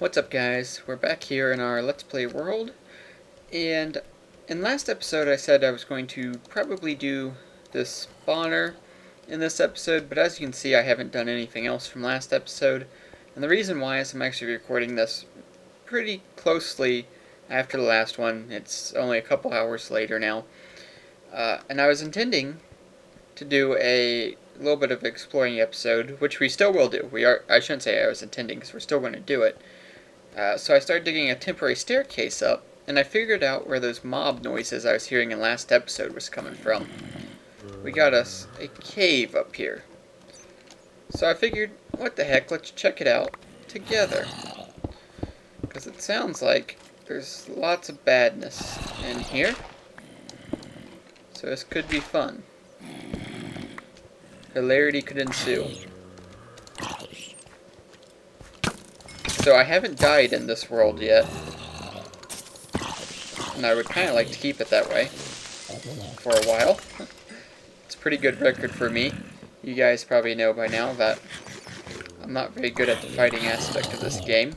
What's up, guys? We're back here in our Let's Play world, and in last episode I said I was going to probably do this spawner in this episode, but as you can see I haven't done anything else from last episode, and the reason why is I'm actually recording this pretty closely after the last one. It's only a couple hours later now, and I was intending to do a little bit of exploring episode, which we still will do. I shouldn't say I was intending, because we're still going to do it. So I started digging a temporary staircase up, and I figured out where those mob noises I was hearing in last episode was coming from. We got us a cave up here. So I figured, what the heck, let's check it out together. Because it sounds like there's lots of badness in here. So this could be fun. Hilarity could ensue. So I haven't died in this world yet, and I would kind of like to keep it that way for a while. It's a pretty good record for me. You guys probably know by now that I'm not very good at the fighting aspect of this game.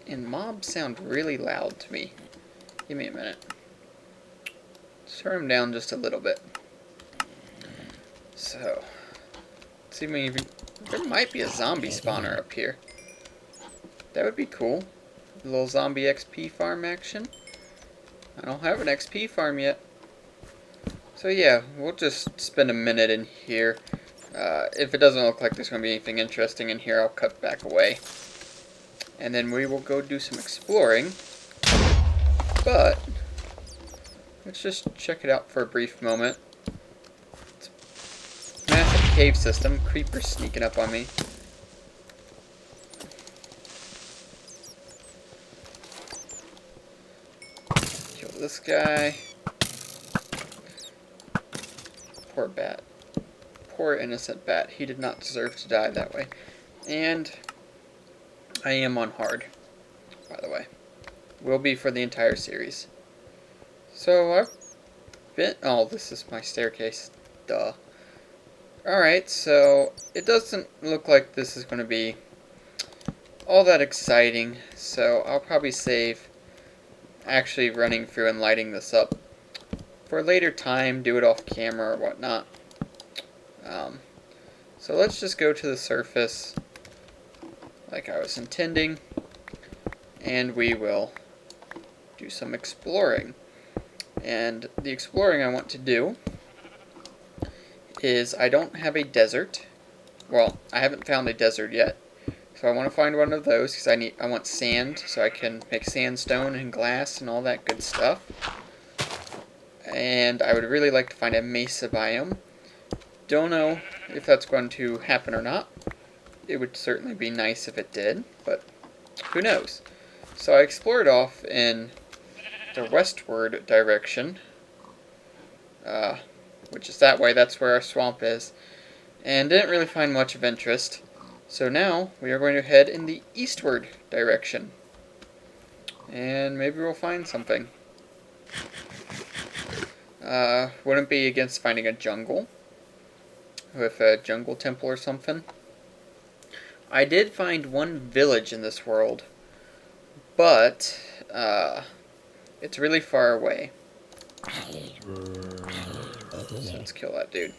And mobs sound really loud to me. Give me a minute. Turn them down just a little bit. So, let's see, maybe there might be a zombie spawner up here. That would be cool. A little zombie XP farm action. I don't have an XP farm yet. So yeah, we'll just spend a minute in here. If it doesn't look like there's going to be anything interesting in here, I'll cut back away. And then we will go do some exploring. But, let's just check it out for a brief moment. It's a massive cave system. Creepers sneaking up on me. This guy. Poor bat. Poor innocent bat. He did not deserve to die that way. And I am on hard, by the way. Will be for the entire series. So I've been... Oh, this is my staircase. Duh. Alright, so it doesn't look like this is going to be all that exciting. So I'll probably save actually running through and lighting this up for a later time, do it off camera or whatnot. So let's just go to the surface like I was intending, and we will do some exploring. And the exploring I want to do is, I don't have a desert. Well, I haven't found a desert yet. So I want to find one of those because I want sand so I can make sandstone and glass and all that good stuff. And I would really like to find a mesa biome. Don't know if that's going to happen or not. It would certainly be nice if it did, but who knows. So I explored off in the westward direction, which is that way. That's where our swamp is, and didn't really find much of interest. So now, we are going to head in the eastward direction. And maybe we'll find something. Wouldn't be against finding a jungle. With a jungle temple or something. I did find one village in this world. But, it's really far away. So let's kill that dude.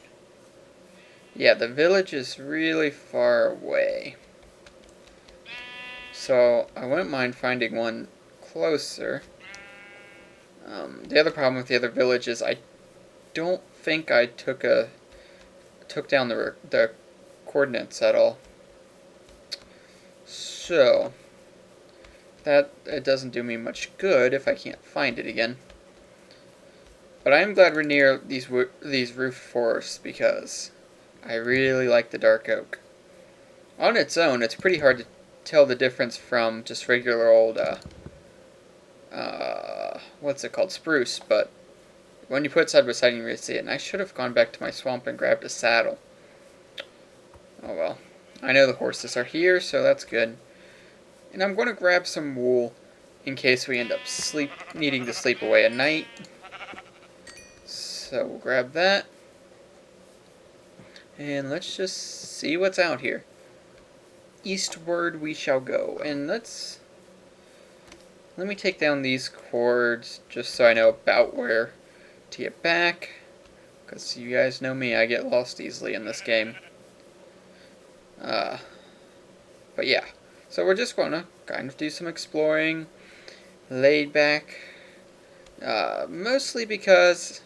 Yeah, the village is really far away. So, I wouldn't mind finding one closer. The other problem with the other village is I don't think I took down the coordinates at all. So, it doesn't do me much good if I can't find it again. But I am glad we're near these roof forests because I really like the dark oak. On its own, it's pretty hard to tell the difference from just regular old, what's it called, spruce, but when you put it side by side, you really see it. And I should have gone back to my swamp and grabbed a saddle. Oh well. I know the horses are here, so that's good. And I'm going to grab some wool in case we end up needing to sleep away at night. So we'll grab that. And let's just see what's out here. eastward we shall go. And let me take down these cords just so I know about where to get back. Because you guys know me, I get lost easily in this game. But yeah, so we're just going to kind of do some exploring, laid back. Mostly because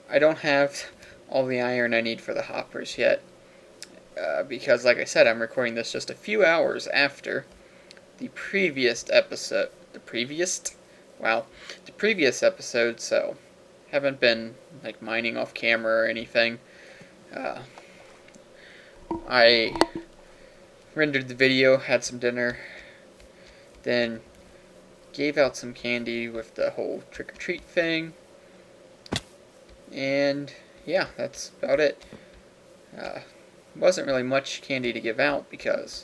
I don't have all the iron I need for the hoppers yet. Because, like I said, I'm recording this just a few hours after the previous episode. The previous episode, so haven't been like mining off camera or anything. I rendered the video, had some dinner, then gave out some candy with the whole trick-or-treat thing, and yeah, that's about it. Wasn't really much candy to give out because,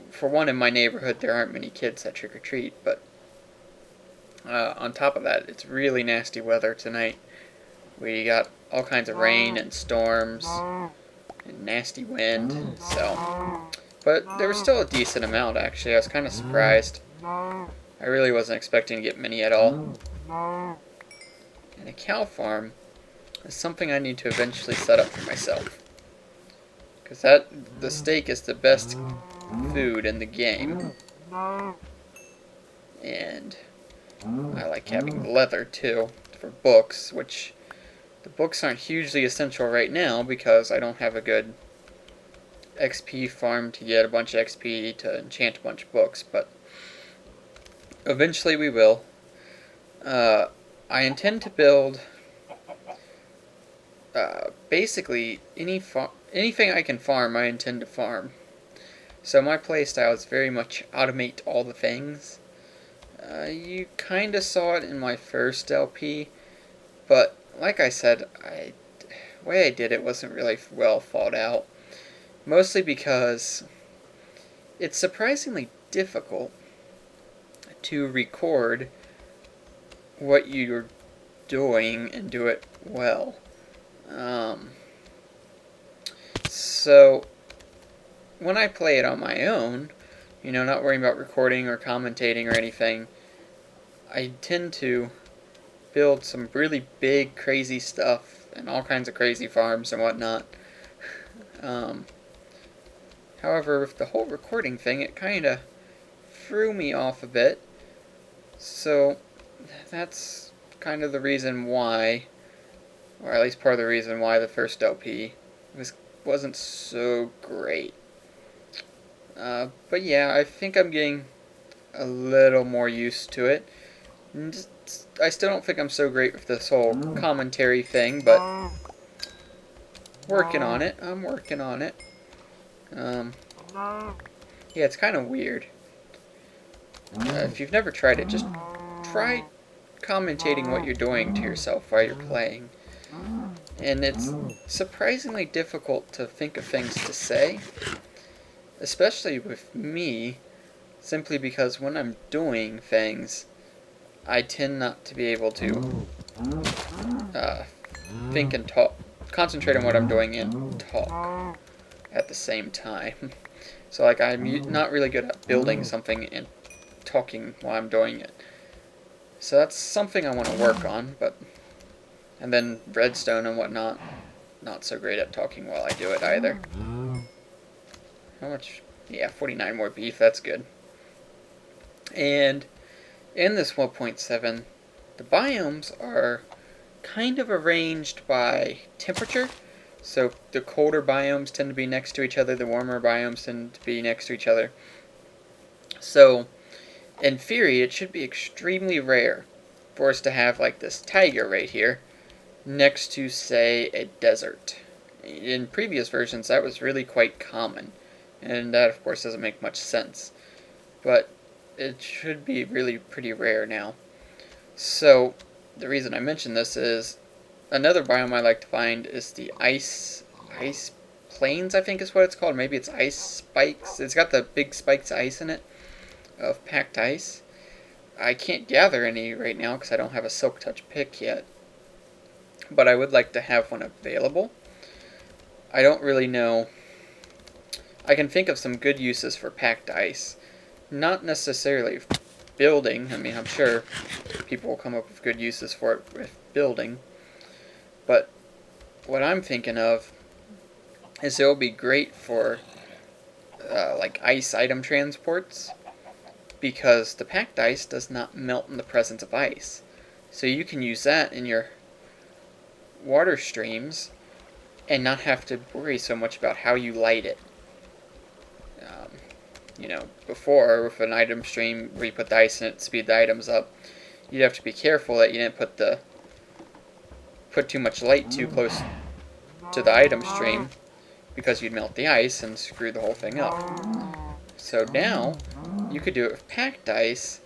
for one, in my neighborhood there aren't many kids that trick-or-treat, but on top of that, it's really nasty weather tonight. We got all kinds of rain and storms and nasty wind, so... But there was still a decent amount, actually. I was kind of surprised. I really wasn't expecting to get many at all. And a cow farm is something I need to eventually set up for myself. Because the steak is the best food in the game. And I like having the leather, too, for books, which the books aren't hugely essential right now because I don't have a good XP farm to get a bunch of XP to enchant a bunch of books, but eventually we will. I intend to build basically anything I can farm, I intend to farm. So my playstyle is very much automate all the things. You kind of saw it in my first LP, but like I said, the way I did it wasn't really well thought out. Mostly because it's surprisingly difficult to record what you're doing and do it well. So when I play it on my own, not worrying about recording or commentating or anything, I tend to build some really big, crazy stuff and all kinds of crazy farms and whatnot. However, with the whole recording thing, it kind of threw me off a bit. So that's kind of the reason why, or at least part of the reason why the first LP wasn't so great. But yeah, I think I'm getting a little more used to it. I still don't think I'm so great with this whole commentary thing, but working on it. I'm working on it. Yeah, it's kind of weird. If you've never tried it, just try commentating what you're doing to yourself while you're playing. And it's surprisingly difficult to think of things to say, especially with me, simply because when I'm doing things, I tend not to be able to think and talk, concentrate on what I'm doing and talk at the same time. So like I'm not really good at building something and talking while I'm doing it. So that's something I want to work on, and then redstone and whatnot, not so great at talking while I do it either. How much? Yeah, 49 more beef, that's good. And in this 1.7, the biomes are kind of arranged by temperature. So the colder biomes tend to be next to each other, the warmer biomes tend to be next to each other. So, in theory, it should be extremely rare for us to have like this tiger right here next to, say, a desert. In previous versions, that was really quite common, and that, of course, doesn't make much sense. But it should be really pretty rare now. So, the reason I mention this is another biome I like to find is the ice plains, I think is what it's called. Maybe it's ice spikes. It's got the big spikes of ice in it, of packed ice. I can't gather any right now because I don't have a Silk Touch pick yet, but I would like to have one available. I don't really know I can think of some good uses for packed ice. Not necessarily building. I mean, I'm sure people will come up with good uses for it with building. But what I'm thinking of is it will be great for like ice item transports, because the packed ice does not melt in the presence of ice. So you can use that in your water streams and not have to worry so much about how you light it. Before, with an item stream where you put the ice in it to speed the items up, you'd have to be careful that you didn't put too much light too close to the item stream, because you'd melt the ice and screw the whole thing up. So now, you could do it with packed ice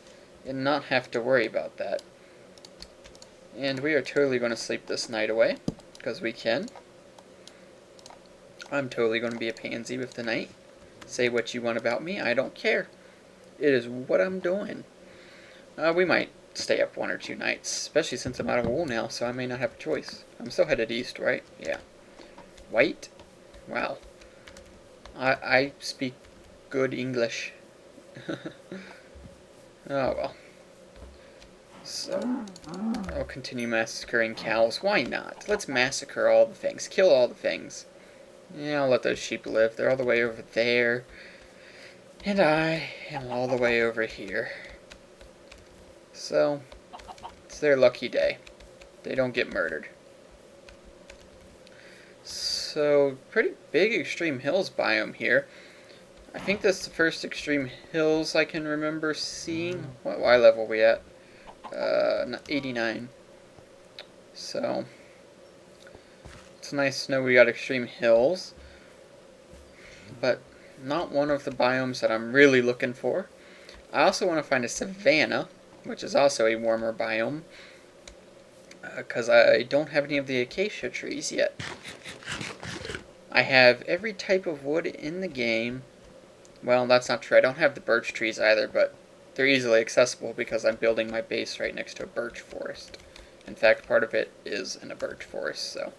and not have to worry about that. And we are totally going to sleep this night away, because we can. I'm totally going to be a pansy with the night. Say what you want about me, I don't care. It is what I'm doing. We might stay up 1 or 2 nights, especially since I'm out of wool now, so I may not have a choice. I'm still headed east, right? Yeah. White? Wow. I speak good English. Oh well. So, I'll continue massacring cows. Why not? Let's massacre all the things. Kill all the things. Yeah, I'll let those sheep live. They're all the way over there. And I am all the way over here. So, it's their lucky day. They don't get murdered. So, pretty big Extreme Hills biome here. I think that's the first Extreme Hills I can remember seeing. What Y level are we at? 89. So, it's nice to know we got Extreme Hills, but not one of the biomes that I'm really looking for. I also want to find a savanna, which is also a warmer biome, because I don't have any of the acacia trees yet. I have every type of wood in the game. Well, that's not true. I don't have the birch trees either, but they're easily accessible because I'm building my base right next to a birch forest. In fact, part of it is in a birch forest, so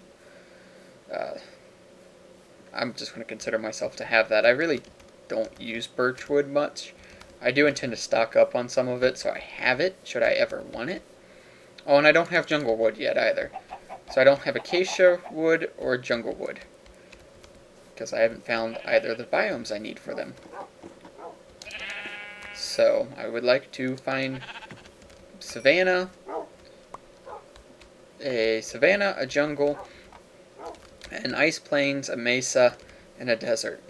I'm just going to consider myself to have that. I really don't use birch wood much. I do intend to stock up on some of it, so I have it, should I ever want it. Oh, and I don't have jungle wood yet either. So I don't have acacia wood or jungle wood, because I haven't found either of the biomes I need for them. So I would like to find savanna, a jungle, an ice plains, a mesa, and a desert.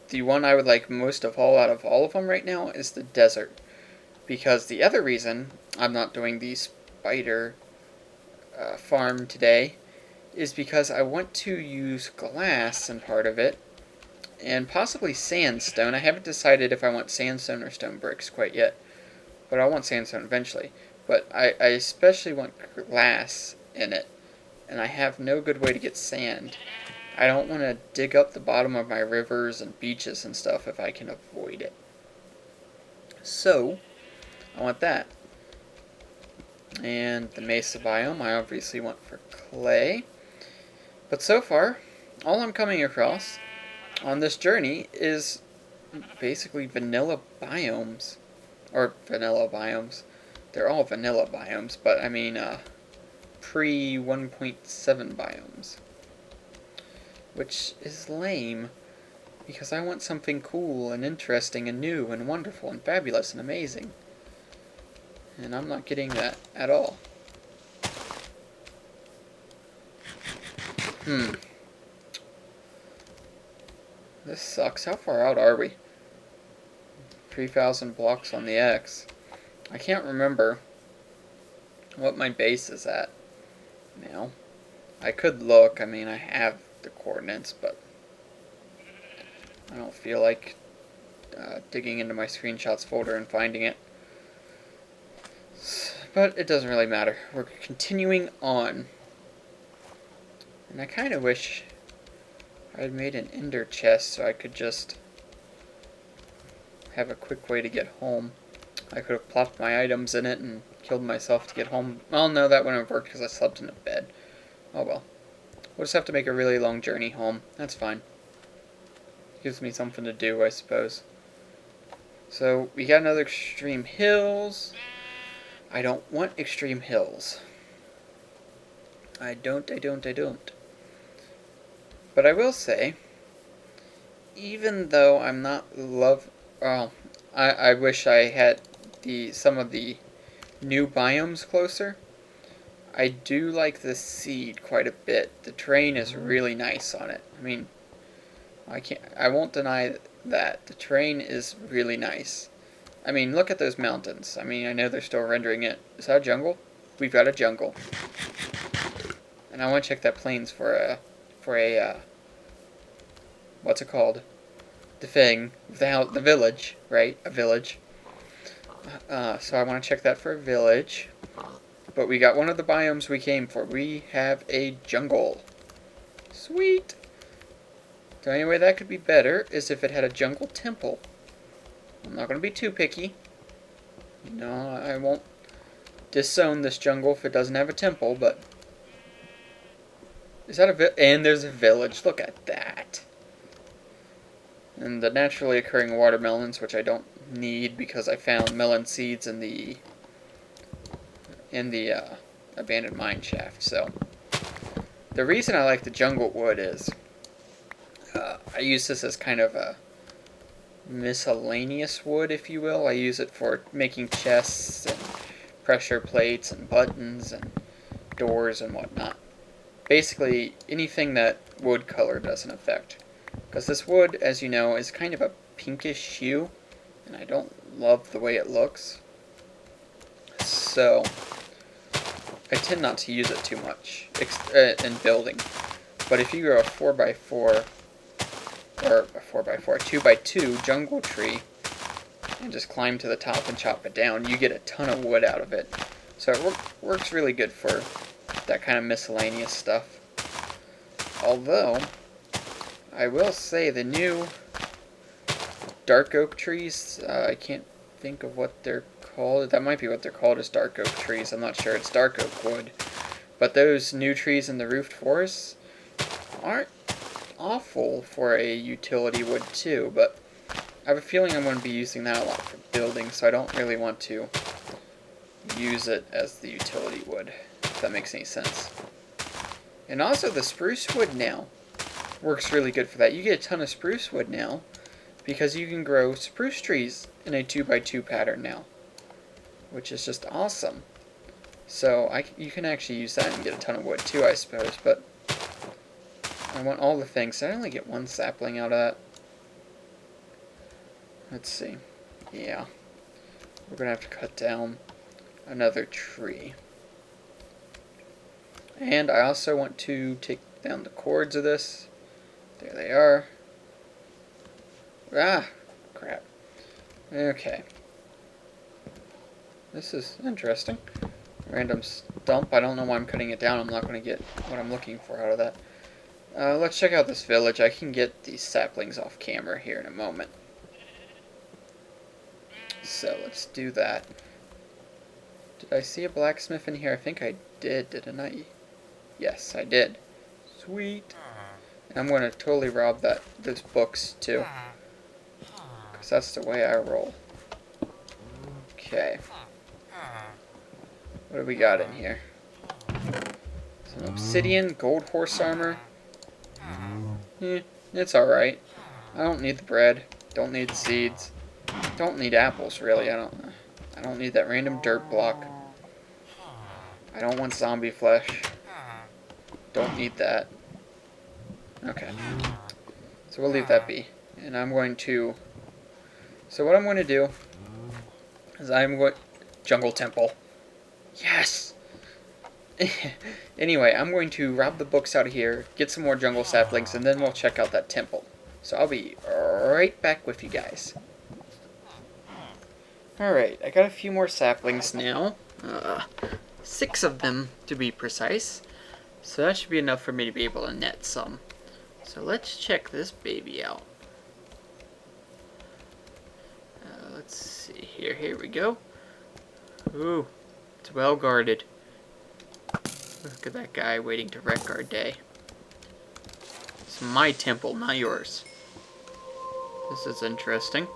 The one I would like most of all out of all of them right now is the desert, because the other reason I'm not doing the spider farm today is because I want to use glass in part of it, and possibly sandstone. I haven't decided if I want sandstone or stone bricks quite yet, but I want sandstone eventually. But I especially want glass in it, and I have no good way to get sand. I don't want to dig up the bottom of my rivers and beaches and stuff if I can avoid it. So, I want that. And the mesa biome, I obviously want for clay. But so far, all I'm coming across on this journey is basically vanilla biomes. Or vanilla biomes. They're all vanilla biomes, but I mean pre 1.7 biomes. Which is lame, because I want something cool and interesting and new and wonderful and fabulous and amazing. And I'm not getting that at all. This sucks. How far out are we? 3,000 blocks on the X. I can't remember what my base is at now. I could look. I mean, I have the coordinates, but I don't feel like digging into my screenshots folder and finding it. But it doesn't really matter. We're continuing on. And I kind of wish I'd made an ender chest so I could just have a quick way to get home. I could have plopped my items in it and killed myself to get home. Well, no, that wouldn't have worked because I slept in a bed. Oh well. We'll just have to make a really long journey home. That's fine. Gives me something to do, I suppose. So, we got another extreme hills. I don't want extreme hills. I don't. But I will say, even though I'm not well, I wish I had some of the new biomes closer. I do like the seed quite a bit. The terrain is really nice on it. I mean, I won't deny that. The terrain is really nice. I mean, look at those mountains. I mean, I know they're still rendering it. Is that a jungle? We've got a jungle. And I want to check that plains for a what's it called? The thing, the village, right? A village. So I want to check that for a village. But we got one of the biomes we came for. We have a jungle. Sweet! The only way that could be better is if it had a jungle temple. I'm not going to be too picky. No, I won't disown this jungle if it doesn't have a temple, but... Is that and there's a village. Look at that. And the naturally occurring watermelons, which I don't need because I found melon seeds in the abandoned mine shaft. So the reason I like the jungle wood is I use this as kind of a miscellaneous wood, if you will. I use it for making chests and pressure plates and buttons and doors and whatnot. Basically anything that wood color doesn't affect. Because this wood, as you know, is kind of a pinkish hue, and I don't love the way it looks. So I tend not to use it too much in building. But if you grow a 4x4 or a 2x2 jungle tree and just climb to the top and chop it down, you get a ton of wood out of it. So it works really good for that kind of miscellaneous stuff. Although, I will say the new dark oak trees, I can't think of what they're called. That might be what they're called, is dark oak trees. I'm not sure. It's dark oak wood. But those new trees in the roofed forests aren't awful for a utility wood too, but I have a feeling I'm going to be using that a lot for building, so I don't really want to use it as the utility wood, if that makes any sense. And also the spruce wood now works really good for that. You get a ton of spruce wood now because you can grow spruce trees in a 2x2 pattern now, which is just awesome. So you can actually use that and get a ton of wood too, I suppose, but I want all the things. Did I only get one sapling out of that? Let's see. Yeah. We're going to have to cut down another tree. And I also want to take down the cords of this. There they are. Ah, crap. Okay. This is interesting. Random stump. I don't know why I'm cutting it down. I'm not going to get what I'm looking for out of that. Let's check out this village. I can get these saplings off camera here in a moment. So let's do that. Did I see a blacksmith in here? I think I did, didn't I? Yes, I did. Sweet. And I'm going to totally rob those books too, because that's the way I roll. Okay. What do we got in here? Some obsidian, gold horse armor. It's alright. I don't need the bread. Don't need the seeds. Don't need apples, really. I don't need that random dirt block. I don't want zombie flesh. Don't need that. Okay. So we'll leave that be. And I'm going to... So what I'm going to do is Jungle Temple. Yes! Anyway, I'm going to rob the books out of here, get some more jungle saplings, and then we'll check out that temple. So I'll be right back with you guys. Alright, I got a few more saplings now. 6 of them, to be precise. So that should be enough for me to be able to net some. So let's check this baby out. Let's see here. Here we go. Ooh, it's well guarded. Look at that guy waiting to wreck our day. It's my temple, not yours. This is interesting.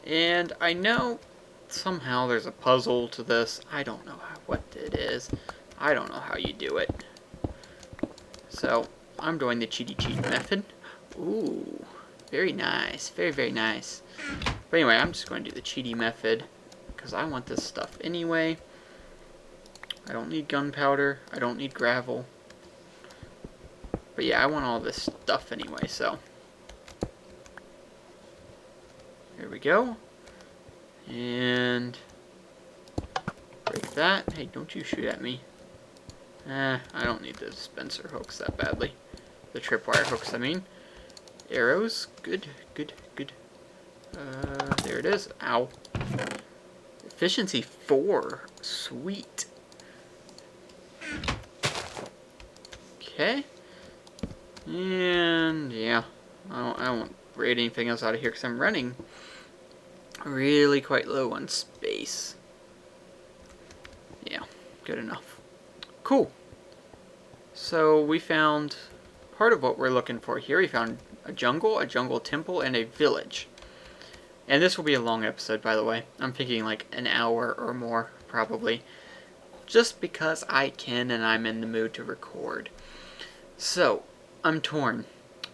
And I know somehow there's a puzzle to this. I don't know what it is. I don't know how you do it. So, I'm doing the cheaty cheat method. Ooh, very nice. Very, very nice. But anyway, I'm just going to do the cheaty method because I want this stuff anyway. I don't need gunpowder. I don't need gravel. But yeah, I want all this stuff anyway, so. Here we go. And break that. Hey, don't you shoot at me. I don't need the dispenser hooks that badly. The tripwire hooks, I mean. Arrows. Good, good, good. There it is. Ow. Efficiency 4. Sweet. Okay. And yeah, I won't raid anything else out of here because I'm running really quite low on space. Yeah, good enough. Cool. So we found part of what we're looking for here. We found a jungle temple, and a village. And this will be a long episode, by the way. I'm thinking like an hour or more, probably. Just because I can and I'm in the mood to record. So, I'm torn.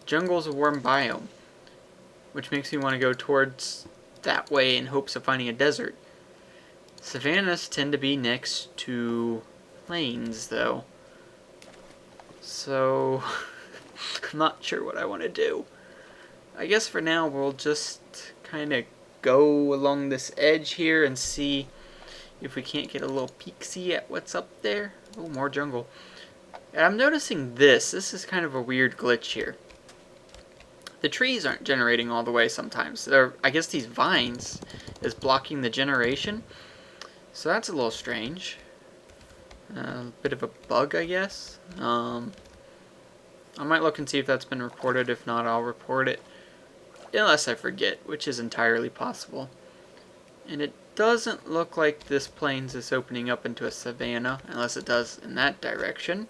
Jungle's a warm biome, which makes me want to go towards that way in hopes of finding a desert. Savannas tend to be next to plains, though. So, I'm not sure what I want to do. I guess for now we'll just kind of go along this edge here and see if we can't get a little peek-see at what's up there. Oh, more jungle. And I'm noticing this. This is kind of a weird glitch here. The trees aren't generating all the way sometimes. I guess these vines is blocking the generation. So that's a little strange. A bit of a bug, I guess. I might look and see if that's been reported. If not, I'll report it. Unless I forget, which is entirely possible. And it doesn't look like this plains is opening up into a savanna, unless it does in that direction.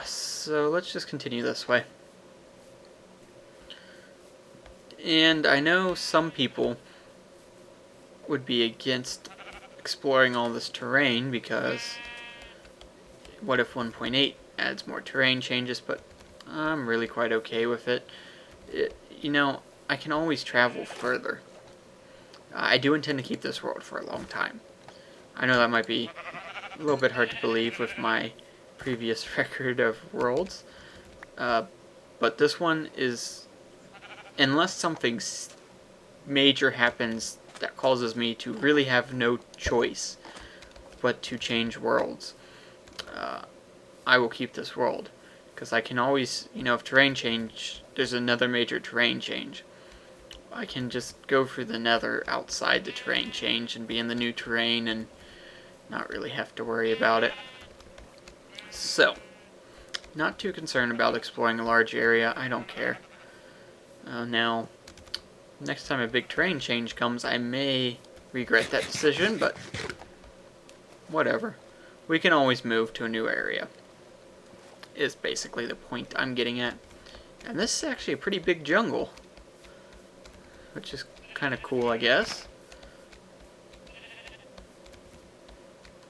So let's just continue this way. And I know some people would be against exploring all this terrain because what if 1.8 adds more terrain changes, but I'm really quite okay with it. You know, I can always travel further. I do intend to keep this world for a long time. I know that might be a little bit hard to believe with my previous record of worlds, but this one is, unless something major happens that causes me to really have no choice but to change worlds, I will keep this world. Because I can always, you know, if terrain change, there's another major terrain change. I can just go through the nether outside the terrain change and be in the new terrain and not really have to worry about it. So, not too concerned about exploring a large area. I don't care. Now, next time a big terrain change comes, I may regret that decision, but whatever. We can always move to a new area, is basically the point I'm getting at. And this is actually a pretty big jungle, which is kind of cool, I guess.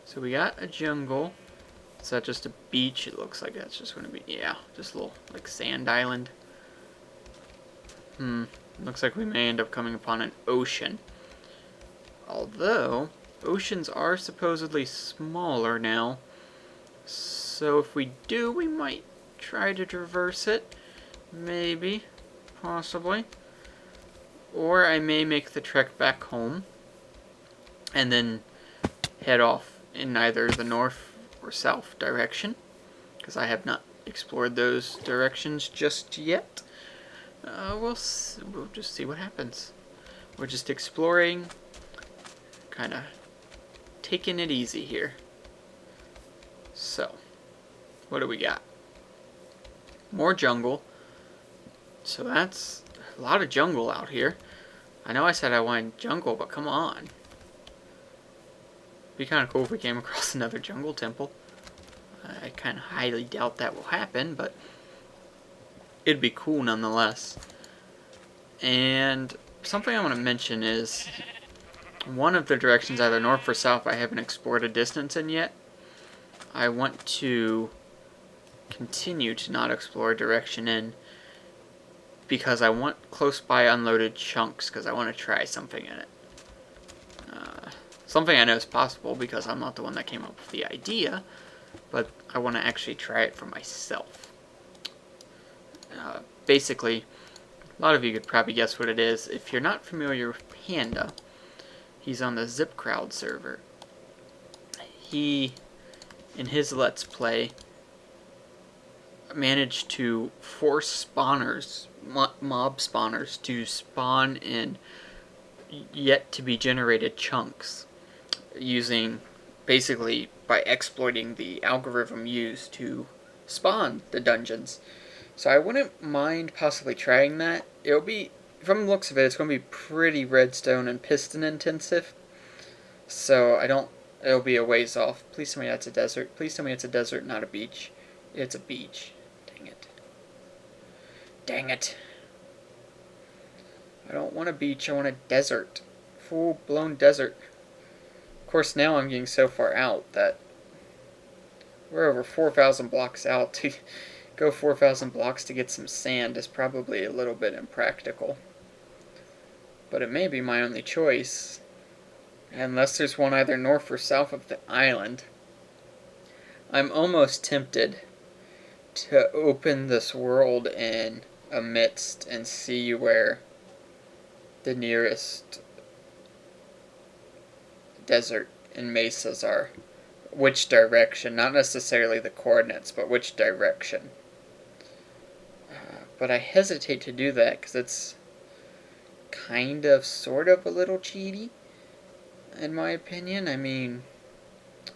So we got a jungle. Is that just a beach? It looks like that's just going to be, yeah, just a little, like, sand island. Looks like we may end up coming upon an ocean. Although, oceans are supposedly smaller now. So if we do, we might try to traverse it. Maybe. Possibly. Or I may make the trek back home. And then head off in either the north or south direction. Because I have not explored those directions just yet. We'll just see what happens. We're just exploring. Kind of taking it easy here. So, what do we got? More jungle. So that's a lot of jungle out here. I know I said I wanted jungle, but come on. It'd be kind of cool if we came across another jungle temple. I kind of highly doubt that will happen, but it'd be cool nonetheless. And something I want to mention is one of the directions, either north or south, I haven't explored a distance in yet. I want to continue to not explore a direction in because I want close by unloaded chunks because I want to try something in it. Something I know is possible because I'm not the one that came up with the idea, but I want to actually try it for myself. Basically, a lot of you could probably guess what it is. If you're not familiar with Panda, he's on the ZipCrowd server. He, in his Let's Play, managed to force spawners, mob spawners, to spawn in yet to be generated chunks using, basically, by exploiting the algorithm used to spawn the dungeons. So I wouldn't mind possibly trying that. It'll be, from the looks of it, it's going to be pretty redstone and piston intensive. So it'll be a ways off. Please tell me that's a desert. Please tell me it's a desert, not a beach. It's a beach. Dang it. Dang it. I don't want a beach, I want a desert. Full-blown desert. Of course, now I'm getting so far out that we're over 4,000 blocks out. To go 4,000 blocks to get some sand is probably a little bit impractical. But it may be my only choice. Unless there's one either north or south of the island. I'm almost tempted to open this world in amidst and see where the nearest desert and mesas are. Which direction, not necessarily the coordinates, but which direction. But I hesitate to do that because it's kind of, sort of a little cheaty, in my opinion. I mean,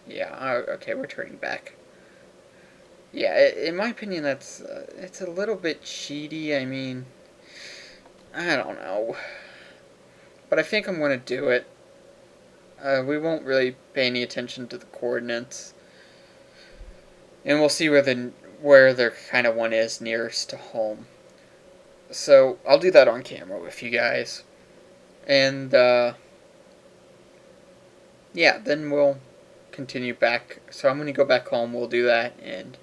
yeah, okay, we're turning back. Yeah, in my opinion, it's a little bit cheaty. I mean, I don't know. But I think I'm going to do it. We won't really pay any attention to the coordinates. And we'll see where their kind of one is nearest to home. So, I'll do that on camera with you guys. And, yeah, then we'll continue back. So I'm going to go back home, we'll do that, and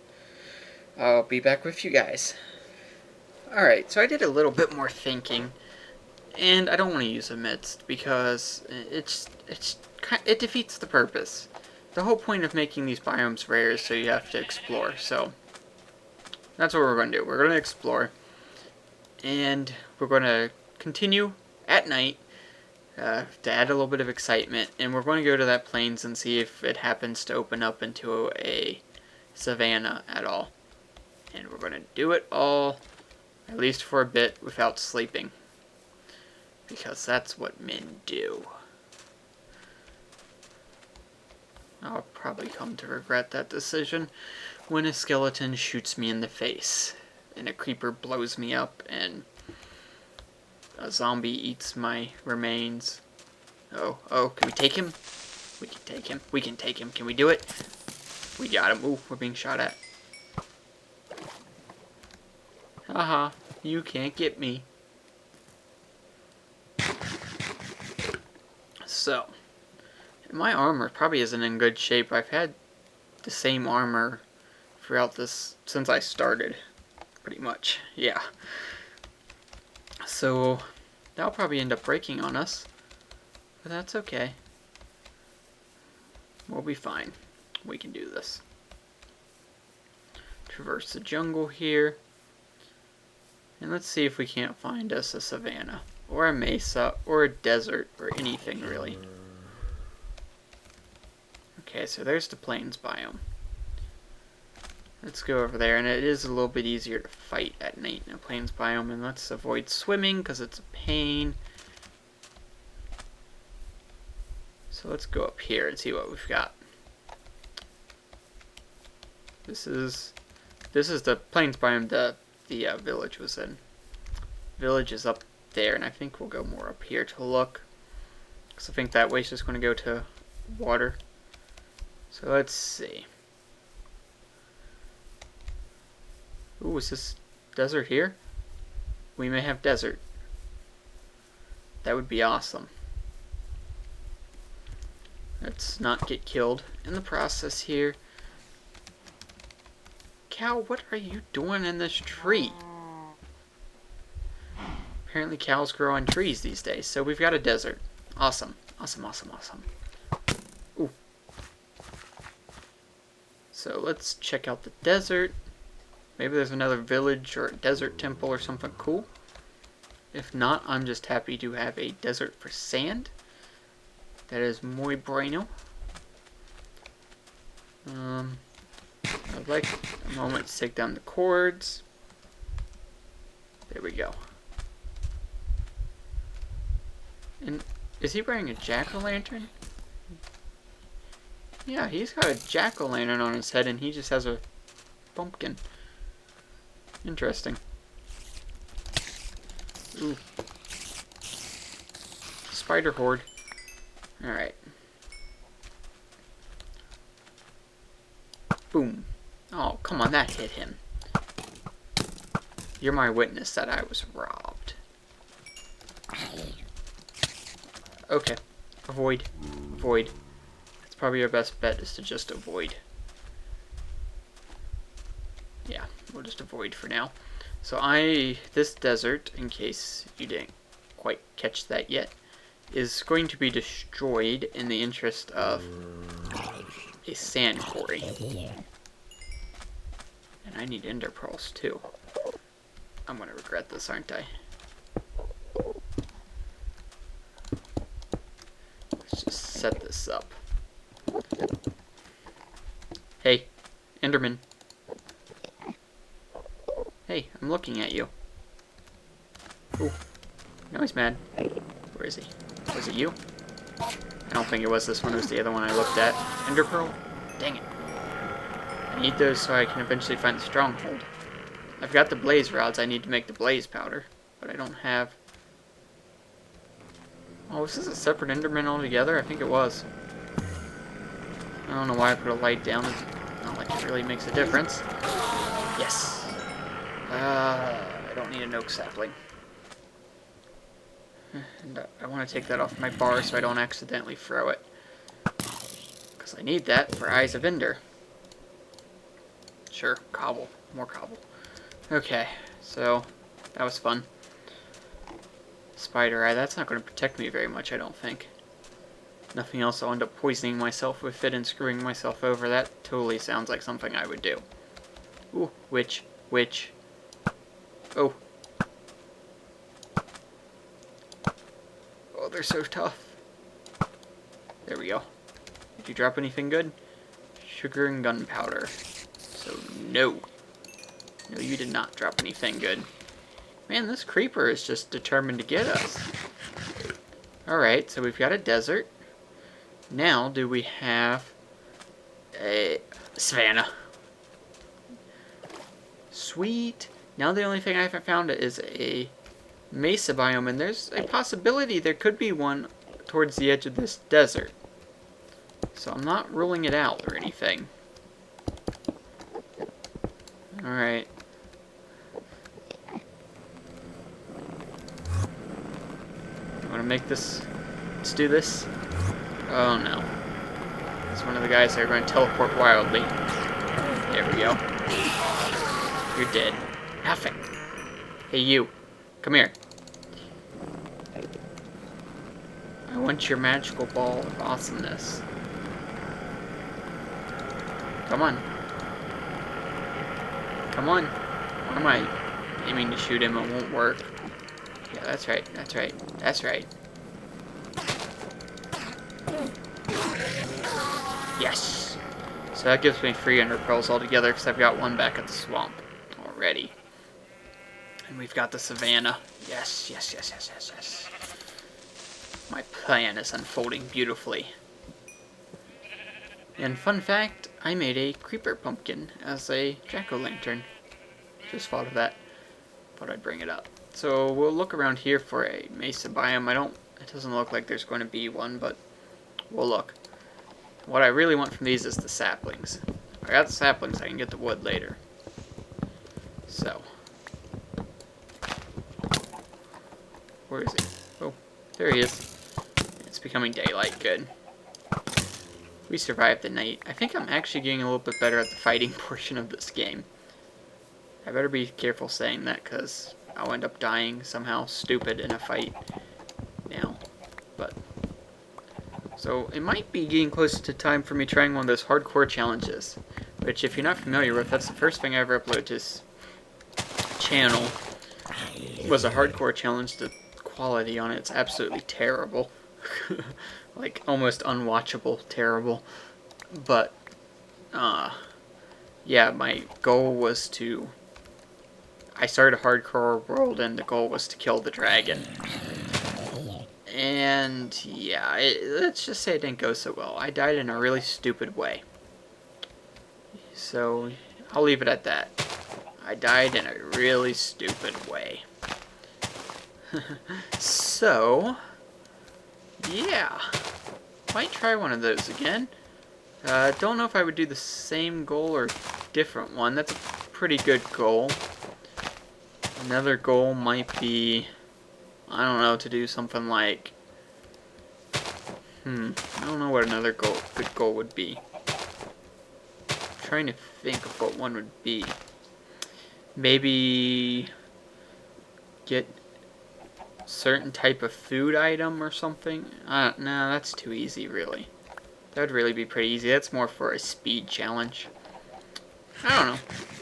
I'll be back with you guys. Alright, so I did a little bit more thinking. And I don't want to use amidst because it defeats the purpose. The whole point of making these biomes rare is so you have to explore. So that's what we're going to do. We're going to explore, and we're going to continue at night to add a little bit of excitement. And we're going to go to that plains and see if it happens to open up into a savanna at all. And we're going to do it all, at least for a bit, without sleeping. Because that's what men do. I'll probably come to regret that decision when a skeleton shoots me in the face, and a creeper blows me up, and a zombie eats my remains. Oh, can we take him? We can take him. We can take him. Can we do it? We got him. Ooh, we're being shot at. Haha, you can't get me. So, my armor probably isn't in good shape. I've had the same armor throughout this since I started, pretty much. Yeah. So, that'll probably end up breaking on us, but that's okay. We'll be fine. We can do this. Traverse the jungle here, and let's see if we can't find us a savanna, or a mesa, or a desert, or anything really. Okay, so there's the plains biome. Let's go over there, and it is a little bit easier to fight at night in a plains biome, and let's avoid swimming because it's a pain. So let's go up here and see what we've got. This is the plains biome the village was in. Village is up there, and I think we'll go more up here to look, because I think that way's just going to go to water. So let's see. Ooh, is this desert here? we may have desert. That would be awesome. Let's not get killed in the process here. Cow, what are you doing in this tree? Apparently cows grow on trees these days, so we've got a desert. Awesome. Awesome, awesome, awesome. Ooh. So let's check out the desert. Maybe there's another village or a desert temple or something cool. If not, I'm just happy to have a desert for sand. That is muy bueno. I'd like a moment to take down the cords. There we go. And is he wearing a jack-o'-lantern? Yeah, he's got a jack-o'-lantern on his head and he just has a pumpkin. Interesting. Ooh. Spider horde. Alright. Boom. Oh, come on, that hit him. You're my witness that I was robbed. Okay. Avoid. Avoid. That's probably your best bet, is to just avoid. Yeah, we'll just avoid for now. So this desert, in case you didn't quite catch that yet, is going to be destroyed in the interest of a sand quarry. And I need ender pearls too. I'm gonna regret this, aren't I? Let's just set this up. Hey, Enderman. Hey, I'm looking at you. Ooh. Now he's mad. Where is he? Was it you? I don't think it was this one. It was the other one I looked at. Ender pearl? Dang it. I need those so I can eventually find the stronghold. I've got the blaze rods. I need to make the blaze powder. But I don't have... Oh, this is a separate Enderman altogether? I think it was. I don't know why I put a light down. It's not like it really makes a difference. Yes. I don't need an oak sapling. And I want to take that off my bar so I don't accidentally throw it. Because I need that for Eyes of Ender. Sure, cobble. More cobble. Okay, so that was fun. Spider eye, that's not going to protect me very much, I don't think. Nothing else, I'll end up poisoning myself with it and screwing myself over. That totally sounds like something I would do. Ooh, witch. Oh. Oh, they're so tough. There we go. Did you drop anything good? Sugar and gunpowder. So, no. No, you did not drop anything good. Man, this creeper is just determined to get us. Alright, so we've got a desert. Now, do we have a savanna? Sweet. Now the only thing I haven't found is a mesa biome, and there's a possibility there could be one towards the edge of this desert. So I'm not ruling it out or anything. Alright. You want to make this? Let's do this. Oh no. It's one of the guys that are going to teleport wildly. There we go. You're dead. Nothing. Hey you. Come here. I want your magical ball of awesomeness. Come on. Come on. Why am I aiming to shoot him? It won't work. Yeah, that's right. That's right. That's right. Yes. So that gives me 3 ender pearls altogether because I've got one back at the swamp already. And we've got the savanna. Yes, yes, yes, yes, yes, yes. My plan is unfolding beautifully. And fun fact, I made a creeper pumpkin as a jack-o'-lantern. Just thought of that. Thought I'd bring it up. So we'll look around here for a mesa biome. It doesn't look like there's going to be one, but we'll look. What I really want from these is the saplings. If I got the saplings, I can get the wood later. So. Where is he? Oh, there he is. It's becoming daylight. Good. We survived the night. I think I'm actually getting a little bit better at the fighting portion of this game. I better be careful saying that, because I'll end up dying somehow stupid in a fight now. But so it might be getting close to time for me trying one of those hardcore challenges, which, if you're not familiar with, that's the first thing I ever uploaded to this channel. Was a hardcore challenge. The quality on it's absolutely terrible. Like, almost unwatchable terrible. But yeah, my goal was to... I started a hardcore world, and the goal was to kill the dragon. And yeah, let's just say it didn't go so well. I died in a really stupid way. So I'll leave it at that. I died in a really stupid way. So yeah, might try one of those again. Don't know if I would do the same goal or different one. That's a pretty good goal. Another goal might be, I don't know, to do something like, I don't know what another good goal would be. I'm trying to think of what one would be. Maybe get certain type of food item or something. No, that's too easy, really. That would really be pretty easy. That's more for a speed challenge. I don't know.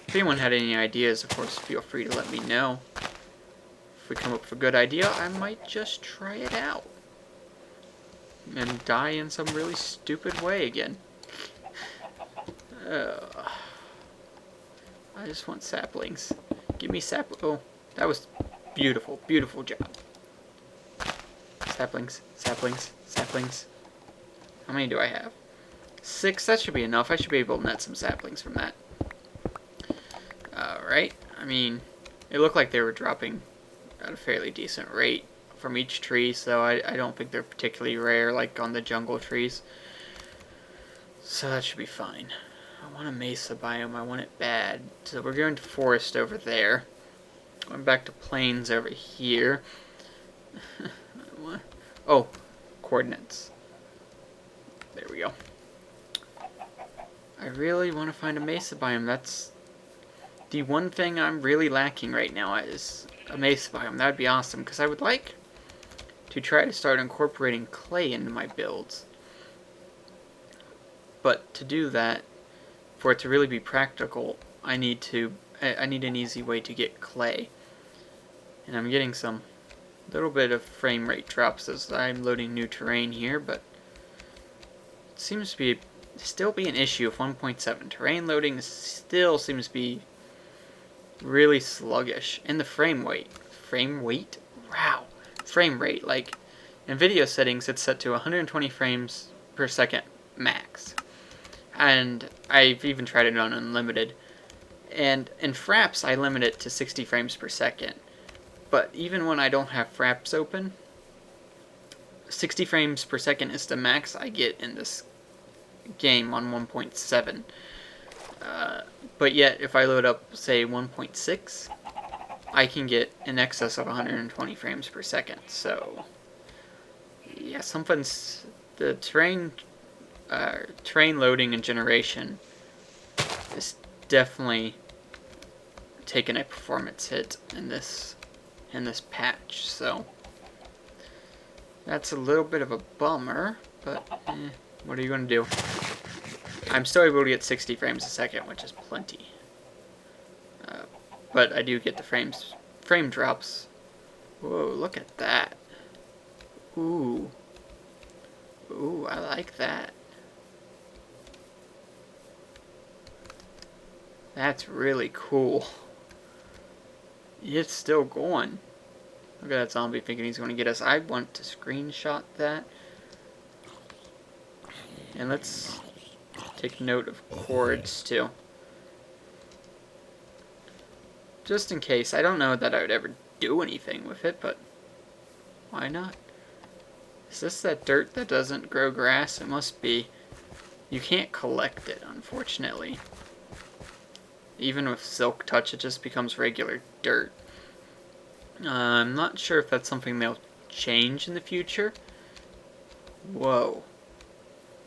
If anyone had any ideas, of course, feel free to let me know. If we come up with a good idea, I might just try it out. And die in some really stupid way again. I just want saplings. Give me Oh, that was beautiful. Beautiful job. Saplings, saplings, saplings. How many do I have? 6, that should be enough. I should be able to net some saplings from that. Alright, I mean, it looked like they were dropping at a fairly decent rate from each tree, so I don't think they're particularly rare like on the jungle trees. So that should be fine. I want a mesa biome, I want it bad. So we're going to forest over there. Going back to plains over here. Oh, coordinates. There we go. I really want to find a mesa biome. That's the one thing I'm really lacking right now, is a mesa biome. That would be awesome, because I would like to try to start incorporating clay into my builds. But to do that, for it to really be practical, I need an easy way to get clay. And I'm getting some little bit of frame rate drops as I'm loading new terrain here, but it seems to still be an issue with 1.7. Terrain loading still seems to be really sluggish. And the frame rate, like in video settings, it's set to 120 frames per second max, and I've even tried it on unlimited, and in Fraps I limit it to 60 frames per second. But even when I don't have Fraps open, 60 frames per second is the max I get in this game on 1.7. But yet, if I load up, say, 1.6, I can get in excess of 120 frames per second. So, yeah, the terrain loading and generation is definitely taking a performance hit in this patch. So, that's a little bit of a bummer, but what are you going to do? I'm still able to get 60 frames a second, which is plenty. But I do get the frame drops. Whoa, look at that. Ooh. Ooh, I like that. That's really cool. It's still going. Look at that zombie thinking he's going to get us. I want to screenshot that. And let's take note of cords too. Just in case. I don't know that I would ever do anything with it, but why not? Is this that dirt that doesn't grow grass? It must be. You can't collect it, unfortunately. Even with Silk Touch, it just becomes regular dirt. I'm not sure if that's something they'll change in the future. Whoa.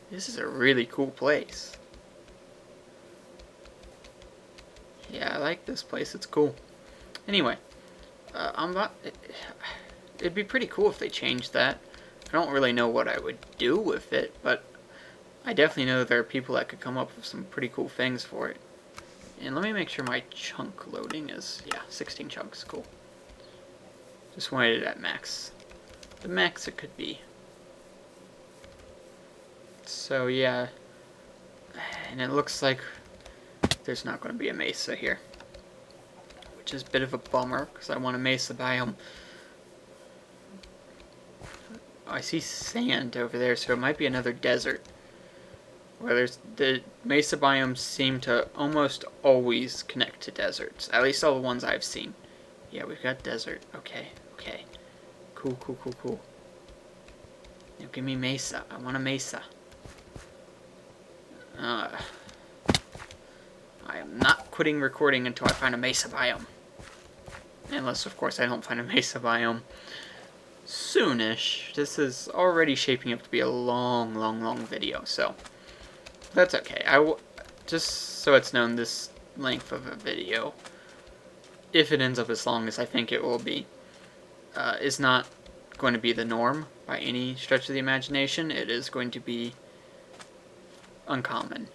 This is a really cool place. Yeah, I like this place. It's cool. Anyway, it'd be pretty cool if they changed that. I don't really know what I would do with it, but I definitely know there are people that could come up with some pretty cool things for it. And let me make sure my chunk loading is, yeah, 16 chunks, cool. Just wanted it at max. The max it could be. So yeah, and it looks like there's not going to be a mesa here, which is a bit of a bummer because I want a mesa biome. I see sand over there, so it might be another desert. Where there's the mesa biomes seem to almost always connect to deserts. At least all the ones I've seen. Yeah, we've got desert. Okay, okay. Cool, cool, cool, cool. Now give me mesa. I want a mesa. I am not quitting recording until I find a mesa biome. Unless, of course, I don't find a mesa biome soonish. This is already shaping up to be a long, long, long video, so that's okay. Just so it's known, this length of a video, if it ends up as long as I think it will be, is not going to be the norm by any stretch of the imagination. It is going to be uncommon.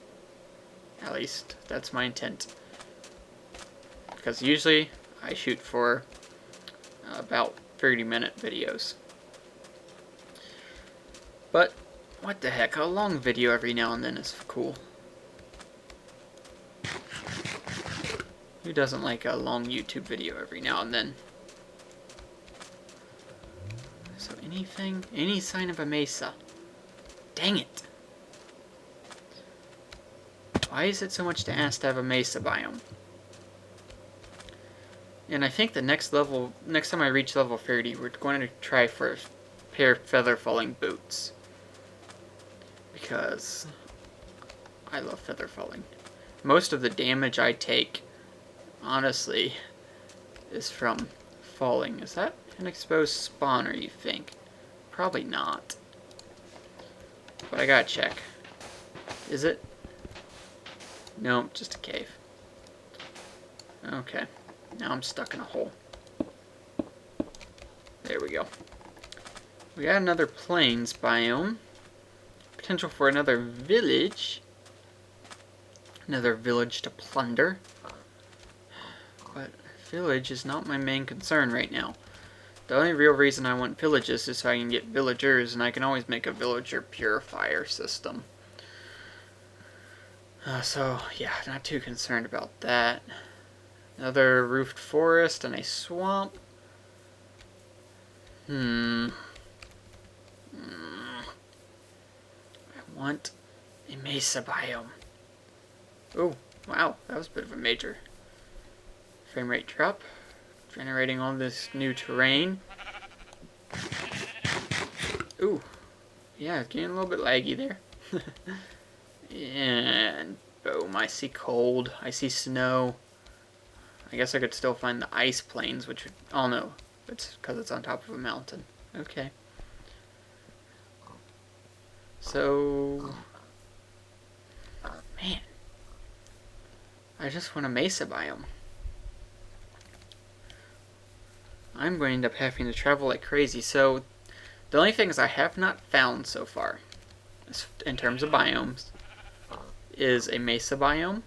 At least, that's my intent. Because usually, I shoot for about 30-minute videos. But, what the heck, a long video every now and then is cool. Who doesn't like a long YouTube video every now and then? So anything? Any sign of a mesa? Dang it! Why is it so much to ask to have a mesa biome? And I think the next time I reach level 30, we're going to try for a pair of feather falling boots. Because I love feather falling. Most of the damage I take, honestly, is from falling. Is that an exposed spawner, you think? Probably not. But I gotta check. Is it? No, just a cave. Okay. Now I'm stuck in a hole. There we go. We got another plains biome. Potential for another village. Another village to plunder. But village is not my main concern right now. The only real reason I want villages is so I can get villagers, and I can always make a villager purifier system. So, yeah, not too concerned about that. Another roofed forest and a swamp. I want a mesa biome. Oh, wow, that was a bit of a major frame rate drop. Generating all this new terrain. Ooh, yeah, it's getting a little bit laggy there. And boom, I see cold, I see snow. I guess I could still find the ice plains, which would, oh no, it's because it's on top of a mountain. Okay. So, man, I just want a mesa biome. I'm going to end up having to travel like crazy. So, the only things I have not found so far, in terms of biomes, is a mesa biome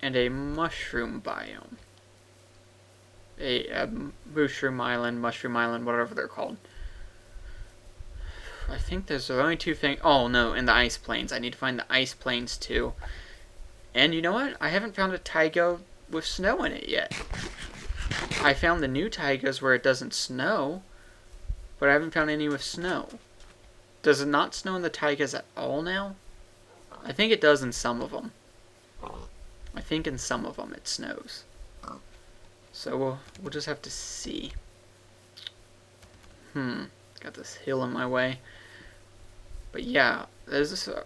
and a mushroom biome. A mushroom island, whatever they're called. I think there's only two things. Oh no, and the ice plains. I need to find the ice plains too. And you know what? I haven't found a taiga with snow in it yet. I found the new taigas where it doesn't snow, but I haven't found any with snow. Does it not snow in the taigas at all now? I think it does in some of them. I think in some of them it snows. So we'll just have to see. Got this hill in my way. But yeah, there's the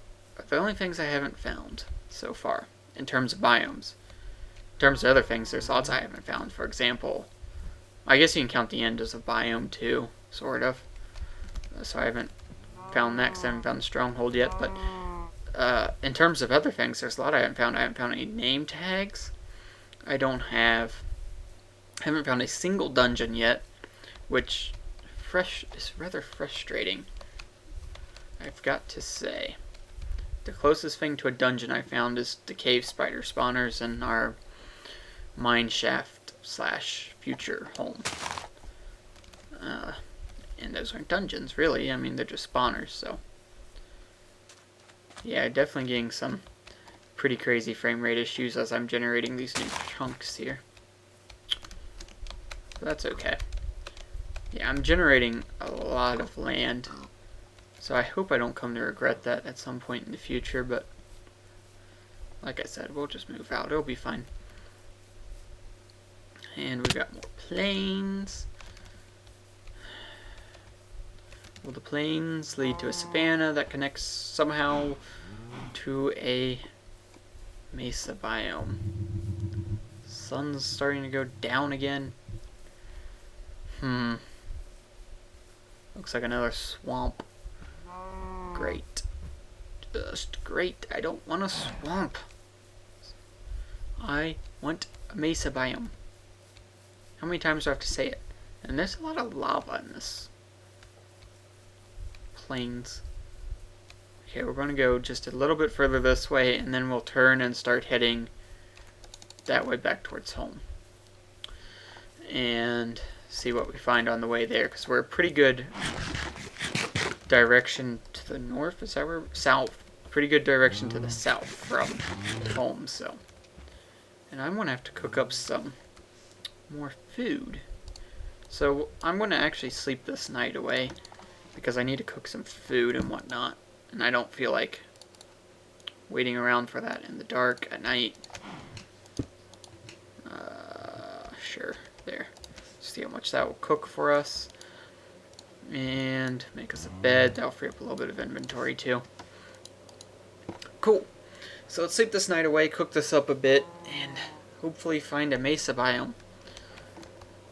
only things I haven't found so far in terms of biomes. In terms of other things, there's lots I haven't found. For example, I guess you can count the end as a biome too, sort of. So I haven't found that because I haven't found the stronghold yet. But in terms of other things, there's a lot I haven't found. I haven't found any name tags. I haven't found a single dungeon yet, which is rather frustrating, I've got to say. The closest thing to a dungeon I found is the cave spider spawners in our mine shaft / future home. And those aren't dungeons, really. I mean, they're just spawners, so. Yeah, definitely getting some pretty crazy frame rate issues as I'm generating these new chunks here. But that's okay. Yeah, I'm generating a lot of land, so I hope I don't come to regret that at some point in the future, but like I said, we'll just move out. It'll be fine. And we've got more plains. Will the plains lead to a savanna that connects somehow to a mesa biome? Sun's starting to go down again. Looks like another swamp. Great. Just great. I don't want a swamp. I want a mesa biome. How many times do I have to say it? And there's a lot of lava in this plains. Okay, we're going to go just a little bit further this way, and then we'll turn and start heading that way back towards home. And see what we find on the way there, because we're a pretty good direction to the north. Is that where? South. Pretty good direction to the south from home, so. And I'm going to have to cook up some more food. So I'm going to actually sleep this night away, because I need to cook some food and whatnot. And I don't feel like waiting around for that in the dark at night. Sure, there. See how much that will cook for us. And make us a bed. That'll free up a little bit of inventory too. Cool. So let's sleep this night away, cook this up a bit, and hopefully find a mesa biome.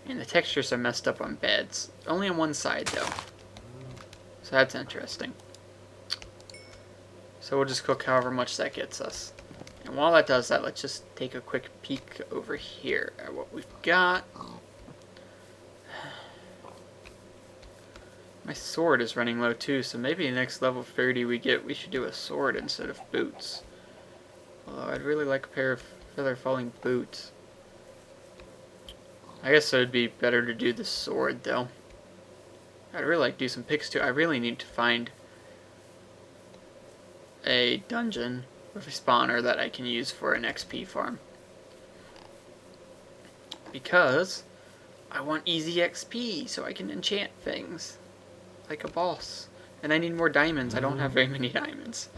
And the textures are messed up on beds. Only on one side though. So that's interesting. So we'll just cook however much that gets us. And while that does that, let's just take a quick peek over here at what we've got. My sword is running low too, so maybe next level 30 we should do a sword instead of boots. Although I'd really like a pair of feather falling boots. I guess it would be better to do the sword though. I'd really like to do some picks too. I really need to find a dungeon with a spawner that I can use for an XP farm. Because I want easy XP so I can enchant things like a boss. And I need more diamonds. I don't have very many diamonds.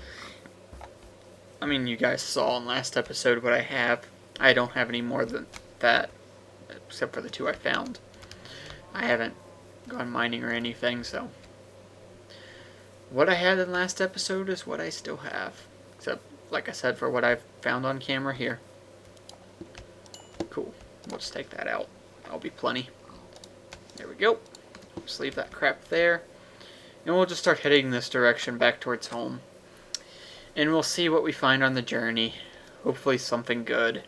I mean, you guys saw in last episode what I have. I don't have any more than that, except for the 2 I found. I haven't gone mining or anything, so what I had in last episode is what I still have. Except, like I said, for what I've found on camera here. Cool. We'll just take that out. That'll be plenty. There we go. Just leave that crap there. And we'll just start heading this direction back towards home. And we'll see what we find on the journey. Hopefully something good.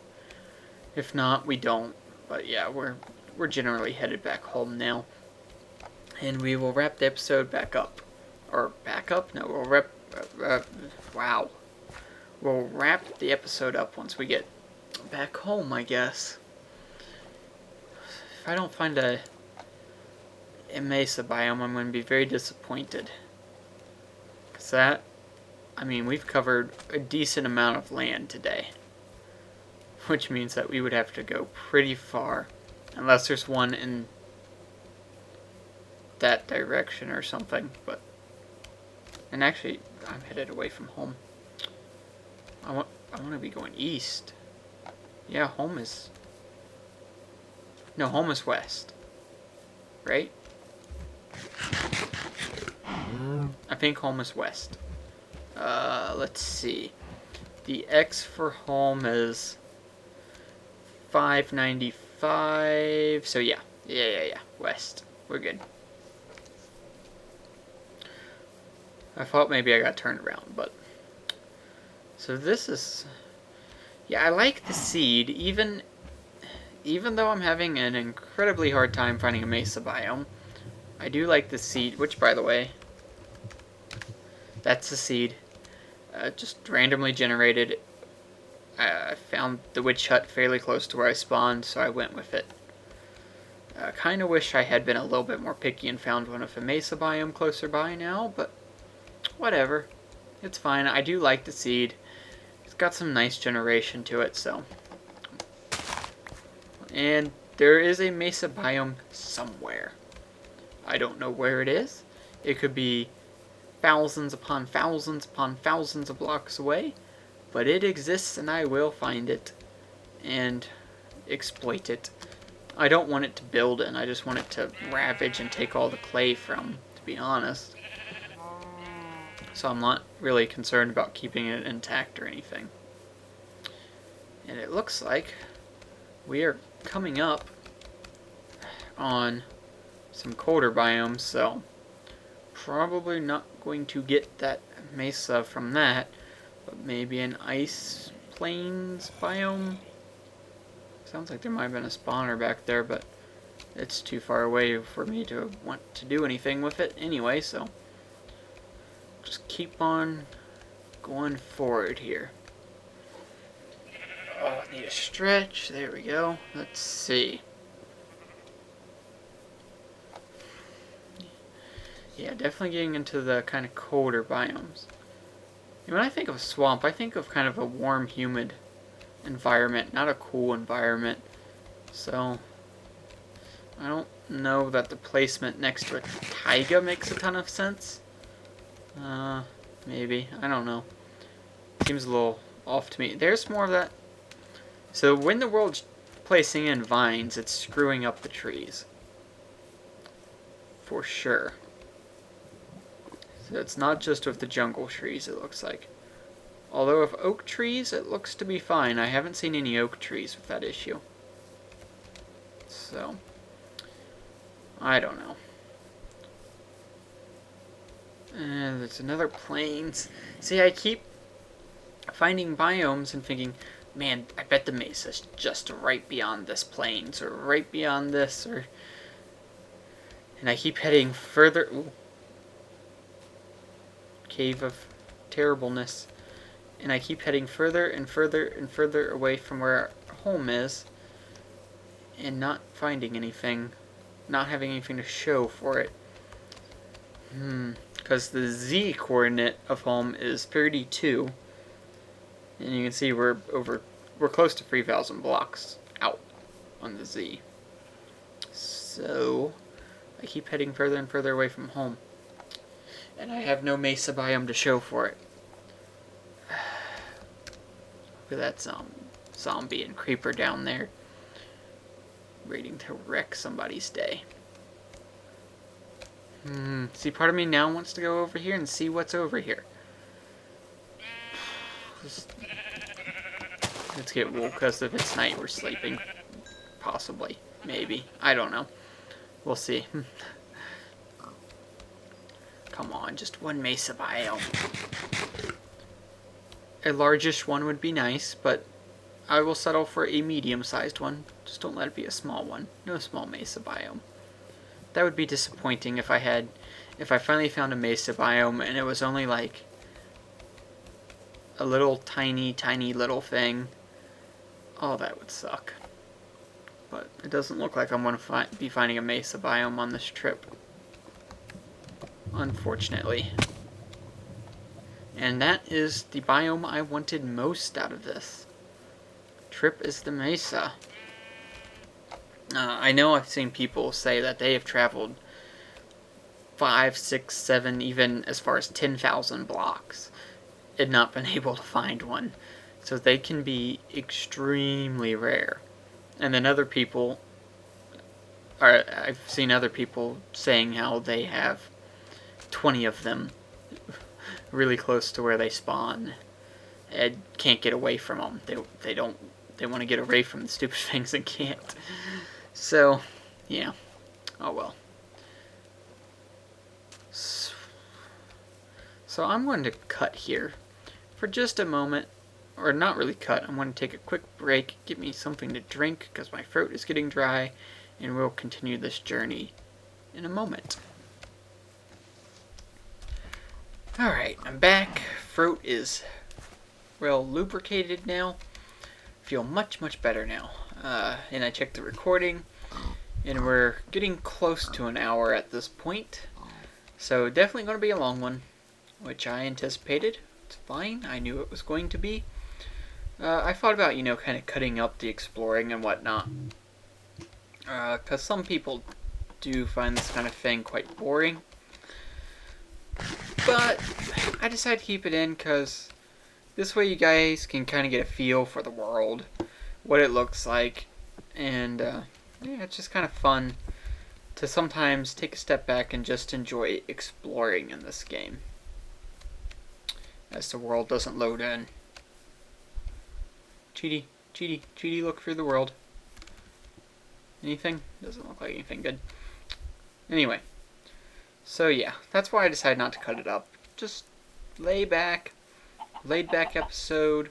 If not, we don't. But yeah, we're generally headed back home now. And we will wrap the episode back up. Or back up? No, we'll wrap... wow. We'll wrap the episode up once we get back home, I guess. If I don't find a mesa biome, I'm going to be very disappointed. Because that... I mean, we've covered a decent amount of land today. Which means that we would have to go pretty far. Unless there's one in that direction or something, but... And actually, I'm headed away from home. I want to be going east. Yeah, home is... No, home is west. Right? I think home is west. Let's see. The X for home is 595. So yeah, Yeah. West. We're good. I thought maybe I got turned around, but... So this is... Yeah, I like the seed, even though I'm having an incredibly hard time finding a mesa biome. I do like the seed, which, by the way, that's the seed. Just randomly generated. I found the witch hut fairly close to where I spawned, so I went with it. Kind of wish I had been a little bit more picky and found one of a mesa biome closer by now, but whatever. It's fine. I do like the seed. It's got some nice generation to it, so. And there is a mesa biome somewhere. I don't know where it is. It could be thousands upon thousands upon thousands of blocks away, but it exists and I will find it and exploit it. I don't want it to build in, I just want it to ravage and take all the clay from, to be honest. So I'm not really concerned about keeping it intact or anything. And it looks like we are coming up on some colder biomes, so probably not going to get that mesa from that, but maybe an ice plains biome. Sounds like there might have been a spawner back there, but it's too far away for me to want to do anything with it anyway, so just keep on going forward here. Oh, I need a stretch. There we go. Let's see. Yeah, definitely getting into the kind of colder biomes. When I think of a swamp, I think of kind of a warm, humid environment, not a cool environment. So, I don't know that the placement next to a taiga makes a ton of sense. Maybe. I don't know. Seems a little off to me. There's more of that. So, when the world's placing in vines, it's screwing up the trees. For sure. So it's not just with the jungle trees, it looks like. Although with oak trees, it looks to be fine. I haven't seen any oak trees with that issue. So, I don't know. And there's another plains. See, I keep finding biomes and thinking, man, I bet the mesa's just right beyond this plains, or right beyond this, or... And I keep heading further... Ooh. Cave of terribleness. And I keep heading further and further and further away from where our home is, and not finding anything, not having anything to show for it. Because the Z coordinate of home is 32, and you can see we're close to 3,000 blocks out on the Z. So I keep heading further and further away from home, and I have no mesa biome to show for it. Look at that zombie and creeper down there, waiting to wreck somebody's day. See, part of me now wants to go over here and see what's over here. Let's get wool, because if it's night, we're sleeping. Possibly. Maybe. I don't know. We'll see. Come on, just one mesa biome. A largish one would be nice, but I will settle for a medium-sized one. Just don't let it be a small one. No small mesa biome. That would be disappointing if I finally found a mesa biome and it was only like a little tiny little thing. Oh, that would suck. But it doesn't look like I'm going to be finding a mesa biome on this trip, unfortunately. And that is the biome I wanted most out of this trip, is the mesa. I know I've seen people say that they have traveled 5, 6, 7, even as far as 10,000 blocks and not been able to find one. So they can be extremely rare. And then other people, I've seen other people saying how they have 20 of them really close to where they spawn and can't get away from them. They want to get away from the stupid things and can't. So, Yeah. Oh well. So I'm going to cut here for just a moment. Or not really cut. I'm going to take a quick break, get me something to drink because my throat is getting dry, and we'll continue this journey in a moment. Alright, I'm back. Throat is well lubricated now. Feel much, much better now. And I checked the recording, and we're getting close to an hour at this point. So definitely going to be a long one, which I anticipated. It's fine. I knew it was going to be. I thought about, kind of cutting up the exploring and whatnot. Because some people do find this kind of thing quite boring. But I decided to keep it in because this way you guys can kind of get a feel for the world, what it looks like, and yeah, it's just kind of fun to sometimes take a step back and just enjoy exploring in this game as the world doesn't load in. Cheaty, look through the world. Anything? Doesn't look like anything good. Anyway, so yeah, that's why I decided not to cut it up. Just laid back episode,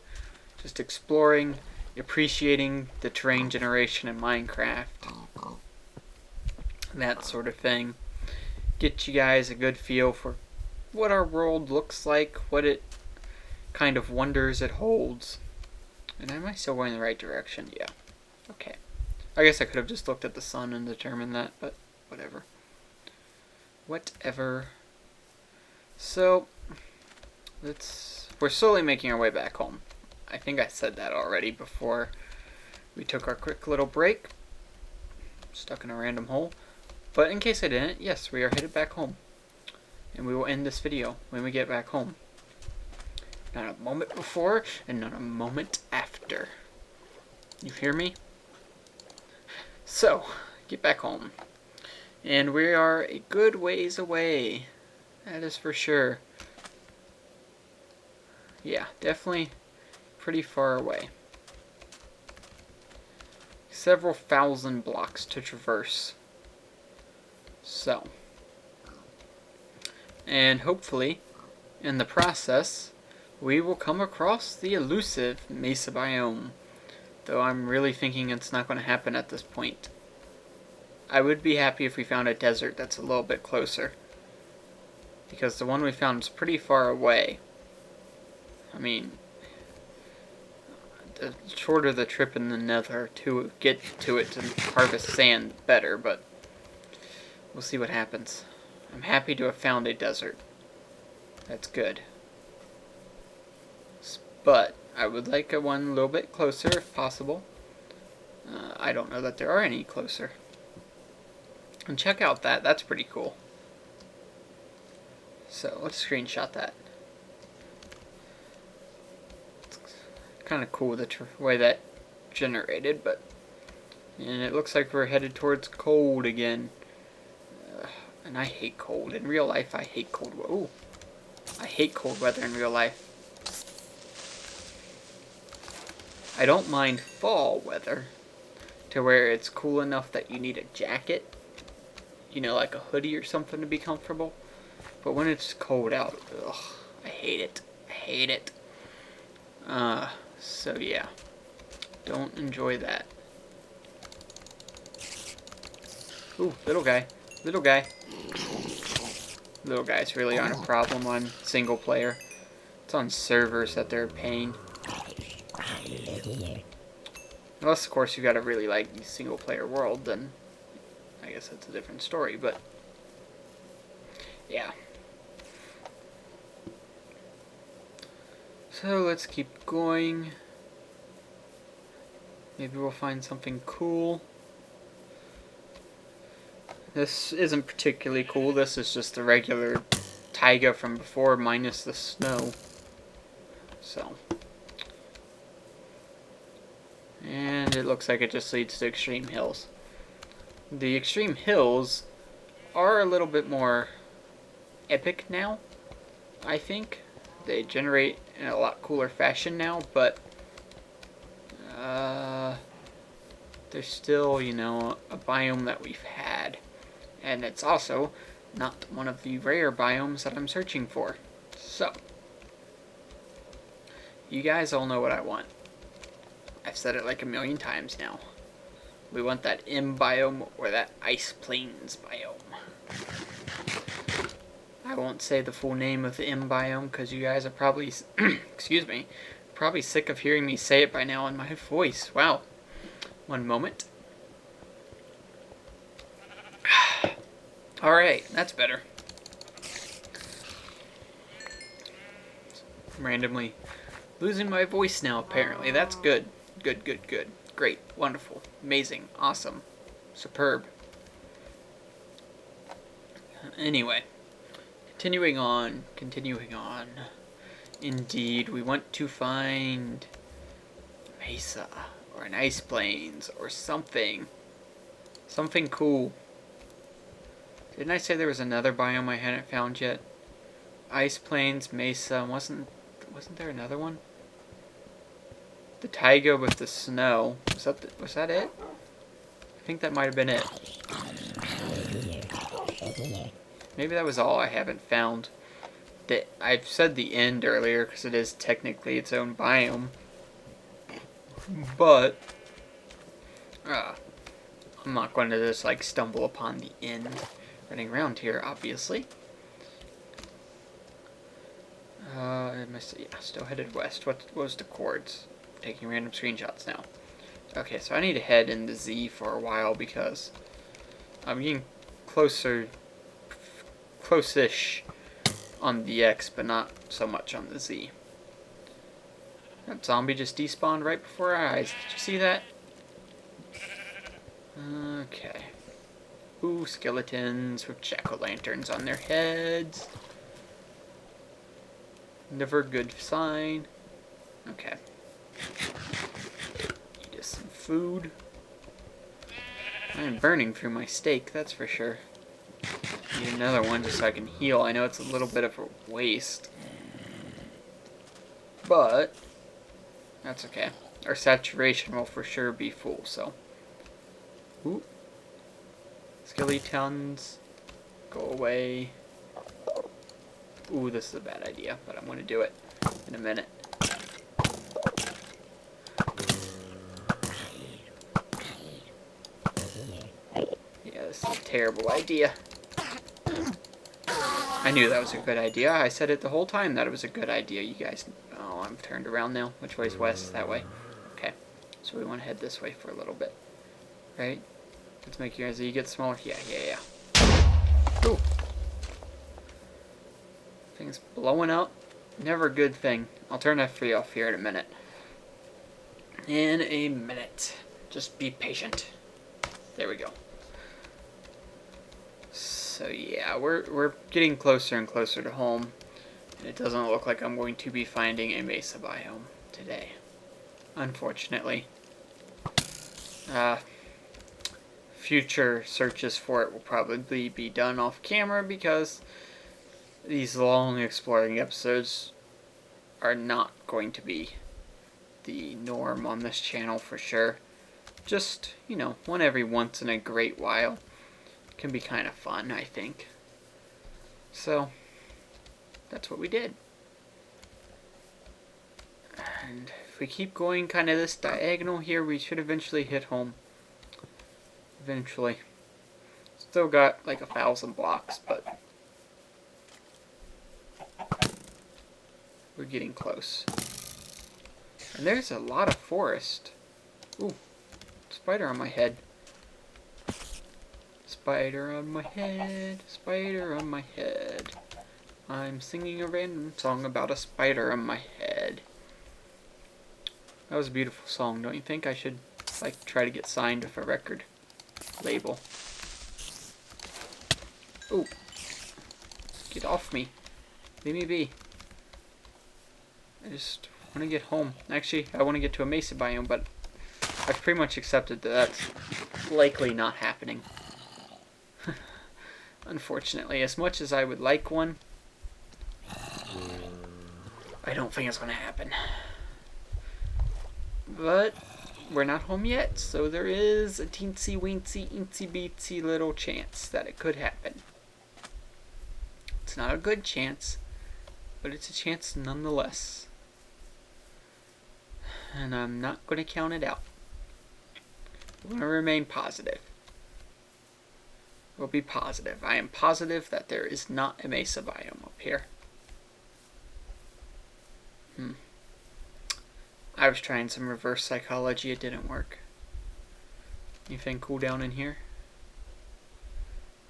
just exploring, appreciating the terrain generation in Minecraft, that sort of thing. Get you guys a good feel for what our world looks like, what it kind of wonders it holds. And am I still going in the right direction? Yeah. Okay. I guess I could have just looked at the sun and determined that, but whatever. So, we're slowly making our way back home. I think I said that already before we took our quick little break. Stuck in a random hole. But in case I didn't, yes, we are headed back home. And we will end this video when we get back home. Not a moment before, and not a moment after. You hear me? So, get back home. And we are a good ways away. That is for sure. Yeah, definitely pretty far away. Several thousand blocks to traverse. So. And hopefully, in the process, we will come across the elusive Mesa biome, though I'm really thinking it's not going to happen at this point. I would be happy if we found a desert that's a little bit closer, because the one we found is pretty far away. I mean, the shorter the trip in the nether to get to it to harvest sand, the better, but we'll see what happens. I'm happy to have found a desert. That's good. But I would like one a little bit closer if possible. I don't know that there are any closer. And check out that. That's pretty cool. So let's screenshot that. It's kind of cool the way that generated, but and it looks like we're headed towards cold again. And I hate cold. In real life, I hate cold. Ooh. I hate cold weather in real life. I don't mind fall weather to where it's cool enough that you need a jacket, like a hoodie or something to be comfortable. But when it's cold out, ugh, I hate it. I hate it. So yeah, don't enjoy that. Ooh, little guy. Little guys really aren't a problem on single player. It's on servers that they're a pain. Unless, of course, you gotta really like the single-player world, then I guess that's a different story, but yeah. So let's keep going. Maybe we'll find something cool. This isn't particularly cool. This is just the regular taiga from before minus the snow. So. And it looks like it just leads to Extreme Hills. The Extreme Hills are a little bit more epic now, I think. They generate in a lot cooler fashion now, but there's still, you know, a biome that we've had. And it's also not one of the rare biomes that I'm searching for. So, you guys all know what I want. I've said it like a million times now. We want that M biome or that Ice Plains biome. I won't say the full name of the M biome because you guys are probably, excuse me, probably sick of hearing me say it by now in my voice. Wow. One moment. Alright, that's better. I'm randomly losing my voice now, apparently. That's good. Good, good, good. Great. Wonderful. Amazing. Awesome. Superb. Anyway. Continuing on. Indeed, we want to find Mesa or an Ice Plains or something. Something cool. Didn't I say there was another biome I hadn't found yet? Ice Plains, Mesa, wasn't there another one? The taiga with the snow. Was that it? I think that might have been it. Maybe that was all I haven't found. I've said the end earlier because it is technically its own biome. But I'm not going to just like stumble upon the end running around here, obviously. Still headed west. What was the chords? Taking random screenshots now. Okay, so I need to head in the Z for a while because I'm getting close-ish on the X, but not so much on the Z. That zombie just despawned right before our eyes. Did you see that? Okay. Ooh, skeletons with jack-o'-lanterns on their heads. Never a good sign. Okay. Eat us some food. I'm burning through my steak, that's for sure. Need another one just so I can heal. I know it's a little bit of a waste. But that's okay. Our saturation will for sure be full, so. Ooh. Skeletons. Go away. Ooh, this is a bad idea, but I'm going to do it in a minute. Yeah, this is a terrible idea. I knew that was a good idea. I said it the whole time that it was a good idea. You guys... Oh, I'm turned around now. Which way's west? That way. Okay. So we want to head this way for a little bit. Right? Let's make your Z get smaller. Yeah. Ooh. Thing's blowing up. Never a good thing. I'll turn F3 off here in a minute. In a minute. Just be patient. There we go. So yeah, we're getting closer and closer to home. And it doesn't look like I'm going to be finding a Mesa biome today. Unfortunately. Future searches for it will probably be done off camera because these long exploring episodes are not going to be the norm on this channel for sure. Just, you know, one every once in a great while can be kind of fun, I think. So, that's what we did. And if we keep going kind of this diagonal here, we should eventually hit home. Eventually. Still got like 1,000 blocks, but we're getting close. And there's a lot of forest. Ooh, spider on my head. Spider on my head, spider on my head. I'm singing a random song about a spider on my head. That was a beautiful song, don't you think? I should, like, try to get signed with a record label. Ooh. Get off me. Leave me be. I just want to get home. Actually, I want to get to a Mesa biome, but I've pretty much accepted that that's likely not happening. Unfortunately, as much as I would like one, I don't think it's going to happen. But we're not home yet, so there is a teensy weensy, eensy beatsy little chance that it could happen. It's not a good chance, but it's a chance nonetheless. And I'm not going to count it out. I'm going to remain positive. We'll be positive. I am positive that there is not a mesa biome up here. I was trying some reverse psychology. It didn't work. Anything cool down in here?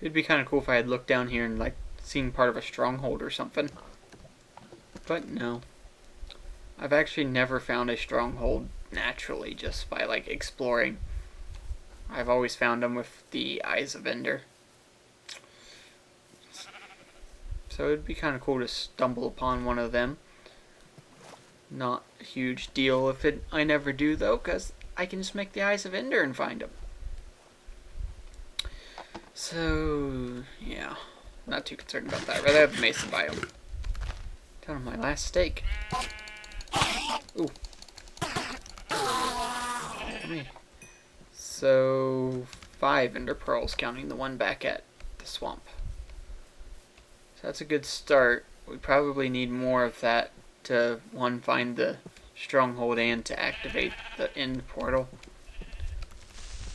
It'd be kind of cool if I had looked down here and like seen part of a stronghold or something. But no. I've actually never found a stronghold naturally just by like exploring. I've always found them with the Eyes of Ender. So it'd be kind of cool to stumble upon one of them. Not a huge deal if I never do though, because I can just make the Eyes of Ender and find them. So, yeah. Not too concerned about that. I'd rather have the mesa biome. Down on my last steak. Ooh. So, 5 ender pearls, counting the one back at the swamp. So that's a good start. We probably need more of that to, one, find the stronghold and to activate the end portal.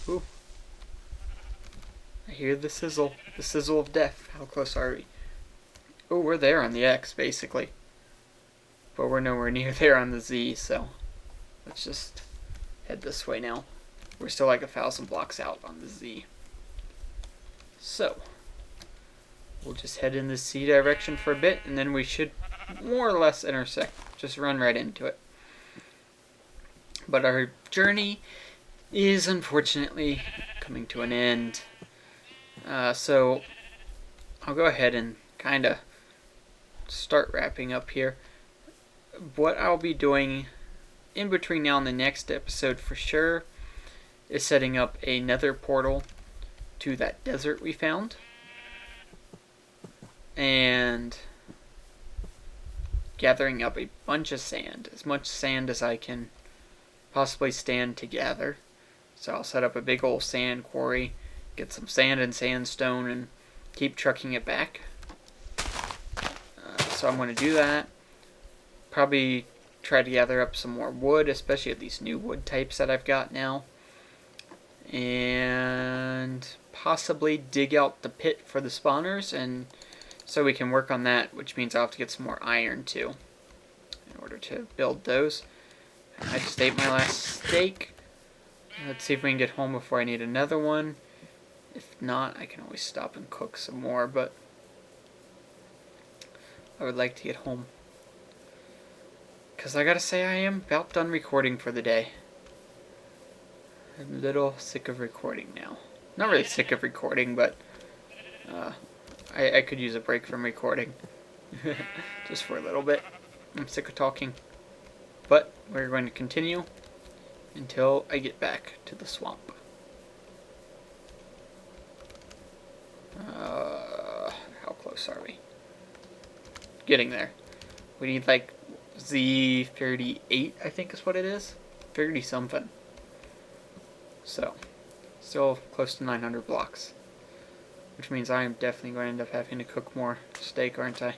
Ooh. I hear the sizzle of death. How close are we? Oh, we're there on the X, basically. But we're nowhere near there on the Z, so let's just head this way now. We're still like 1,000 blocks out on the Z. So, we'll just head in the C direction for a bit, and then we should more or less intersect. Just run right into it. But our journey is unfortunately coming to an end. So, I'll go ahead and kind of start wrapping up here. What I'll be doing in between now and the next episode for sure is setting up a nether portal to that desert we found. And gathering up a bunch of sand. As much sand as I can possibly stand to gather. So I'll set up a big old sand quarry, get some sand and sandstone, and keep trucking it back. So I'm going to do that. Probably try to gather up some more wood, especially of these new wood types that I've got now. And possibly dig out the pit for the spawners, and so we can work on that, which means I'll have to get some more iron too in order to build those. I just ate my last steak. Let's see if we can get home before I need another one. If not, I can always stop and cook some more, but I would like to get home. Because I gotta say, I am about done recording for the day. I'm a little sick of recording now. Not really sick of recording, but I could use a break from recording. Just for a little bit. I'm sick of talking. But we're going to continue until I get back to the swamp. How close are we? Getting there. We need like Z38, I think is what it is. 30 something. So, still close to 900 blocks. Which means I am definitely going to end up having to cook more steak, aren't I?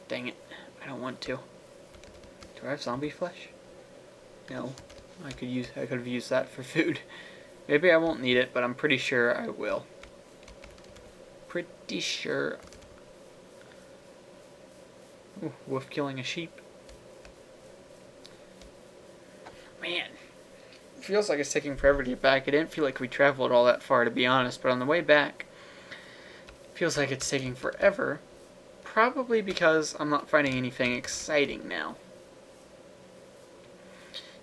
Dang it. I don't want to. Do I have zombie flesh? No. I could have used that for food. Maybe I won't need it, but I'm pretty sure I will. Pretty sure. Ooh, wolf killing a sheep. Man. It feels like it's taking forever to get back. It didn't feel like we traveled all that far, to be honest, but on the way back, it feels like it's taking forever. Probably because I'm not finding anything exciting now.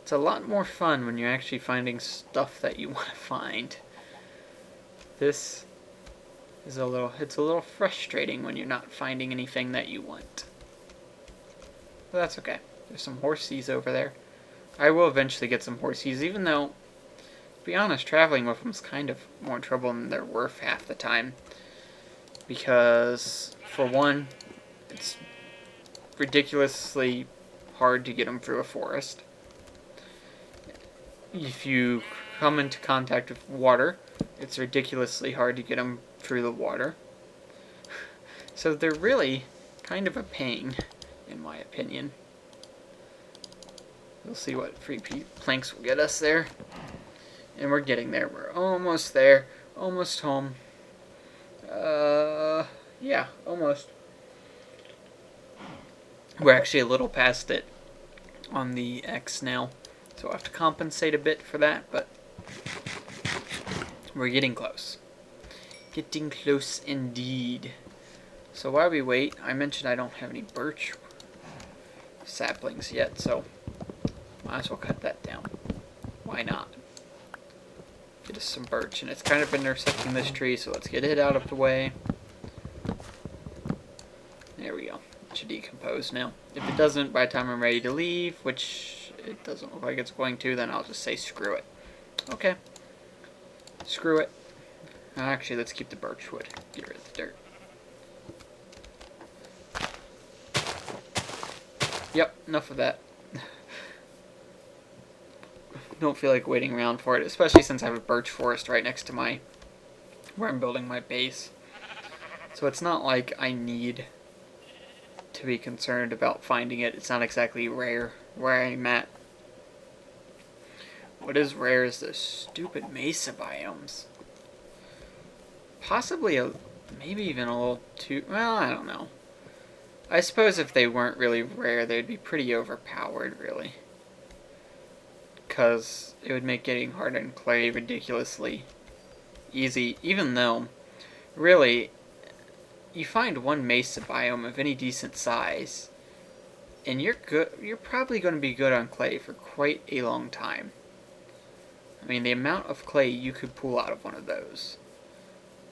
It's a lot more fun when you're actually finding stuff that you want to find. This is it's a little frustrating when you're not finding anything that you want. But that's okay. There's some horsies over there. I will eventually get some horsies, even though, to be honest, traveling with them is kind of more trouble than they're worth half the time. Because, for one, it's ridiculously hard to get them through a forest. if you come into contact with water, it's ridiculously hard to get them through the water. So they're really kind of a pain, in my opinion. We'll see what free planks will get us there. And we're getting there. We're almost there. Almost home. Yeah, almost. We're actually a little past it on the X now. So I'll have to compensate a bit for that, but we're getting close. Getting close indeed. So while we wait, I mentioned I don't have any birch saplings yet, so might as well cut that down. Why not? Get us some birch, and it's kind of intersecting this tree, so let's get it out of the way. There we go. It should decompose now. If it doesn't by the time I'm ready to leave, which it doesn't look like it's going to, then I'll just say screw it. Okay. Screw it. Actually, let's keep the birch wood. Get rid of the dirt. Yep, enough of that. Don't feel like waiting around for it, especially since I have a birch forest right next to where I'm building my base. So it's not like I need to be concerned about finding it. It's not exactly rare where I'm at. What is rare is the stupid mesa biomes. Possibly maybe even a little too, well, I don't know. I suppose if they weren't really rare, they'd be pretty overpowered, really. Because it would make getting hardened clay ridiculously easy, even though, really, you find one mesa biome of any decent size, and you're probably going to be good on clay for quite a long time. I mean, the amount of clay you could pull out of one of those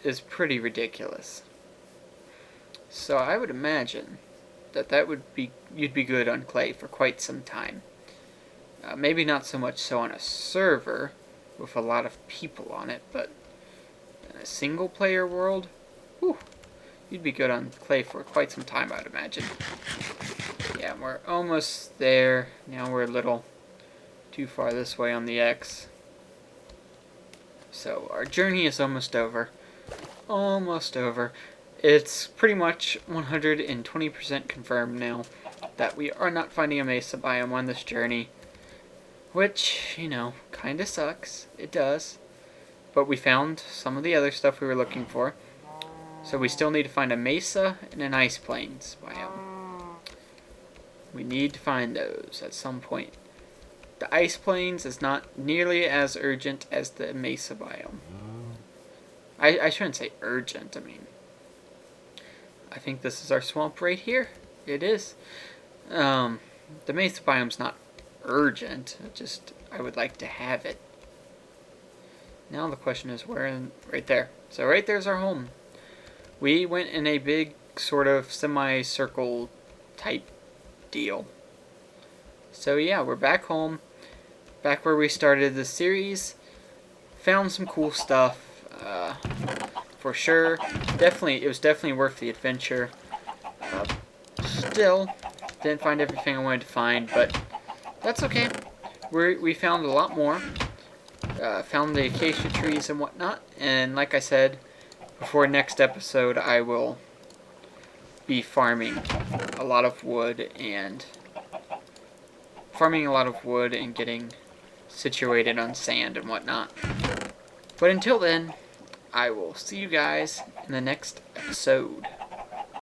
is pretty ridiculous. So I would imagine that would be, you'd be good on clay for quite some time. Maybe not so much so on a server with a lot of people on it, but in a single player world, whew, you'd be good on clay for quite some time, I'd imagine. Yeah, we're almost there. Now we're a little too far this way on the X. So our journey is almost over. Almost over. It's pretty much 120% confirmed now that we are not finding a mesa biome on this journey. Which, you know, kinda sucks. It does. But we found some of the other stuff we were looking for. So we still need to find a mesa and an ice plains biome. We need to find those at some point. The ice plains is not nearly as urgent as the mesa biome. I shouldn't say urgent, I mean, I think this is our swamp right here. It is. The mesa biome's not urgent, just I would like to have it. Now the question is where right there. So right there's our home. We went in a big sort of semicircle type deal. So yeah, we're back home. Back where we started the series. Found some cool stuff. For sure. It was definitely worth the adventure. Still, didn't find everything I wanted to find, but that's okay. We found a lot more. Found the acacia trees and whatnot, and like I said, before next episode, I will be farming a lot of wood and getting situated on sand and whatnot. But until then, I will see you guys in the next episode.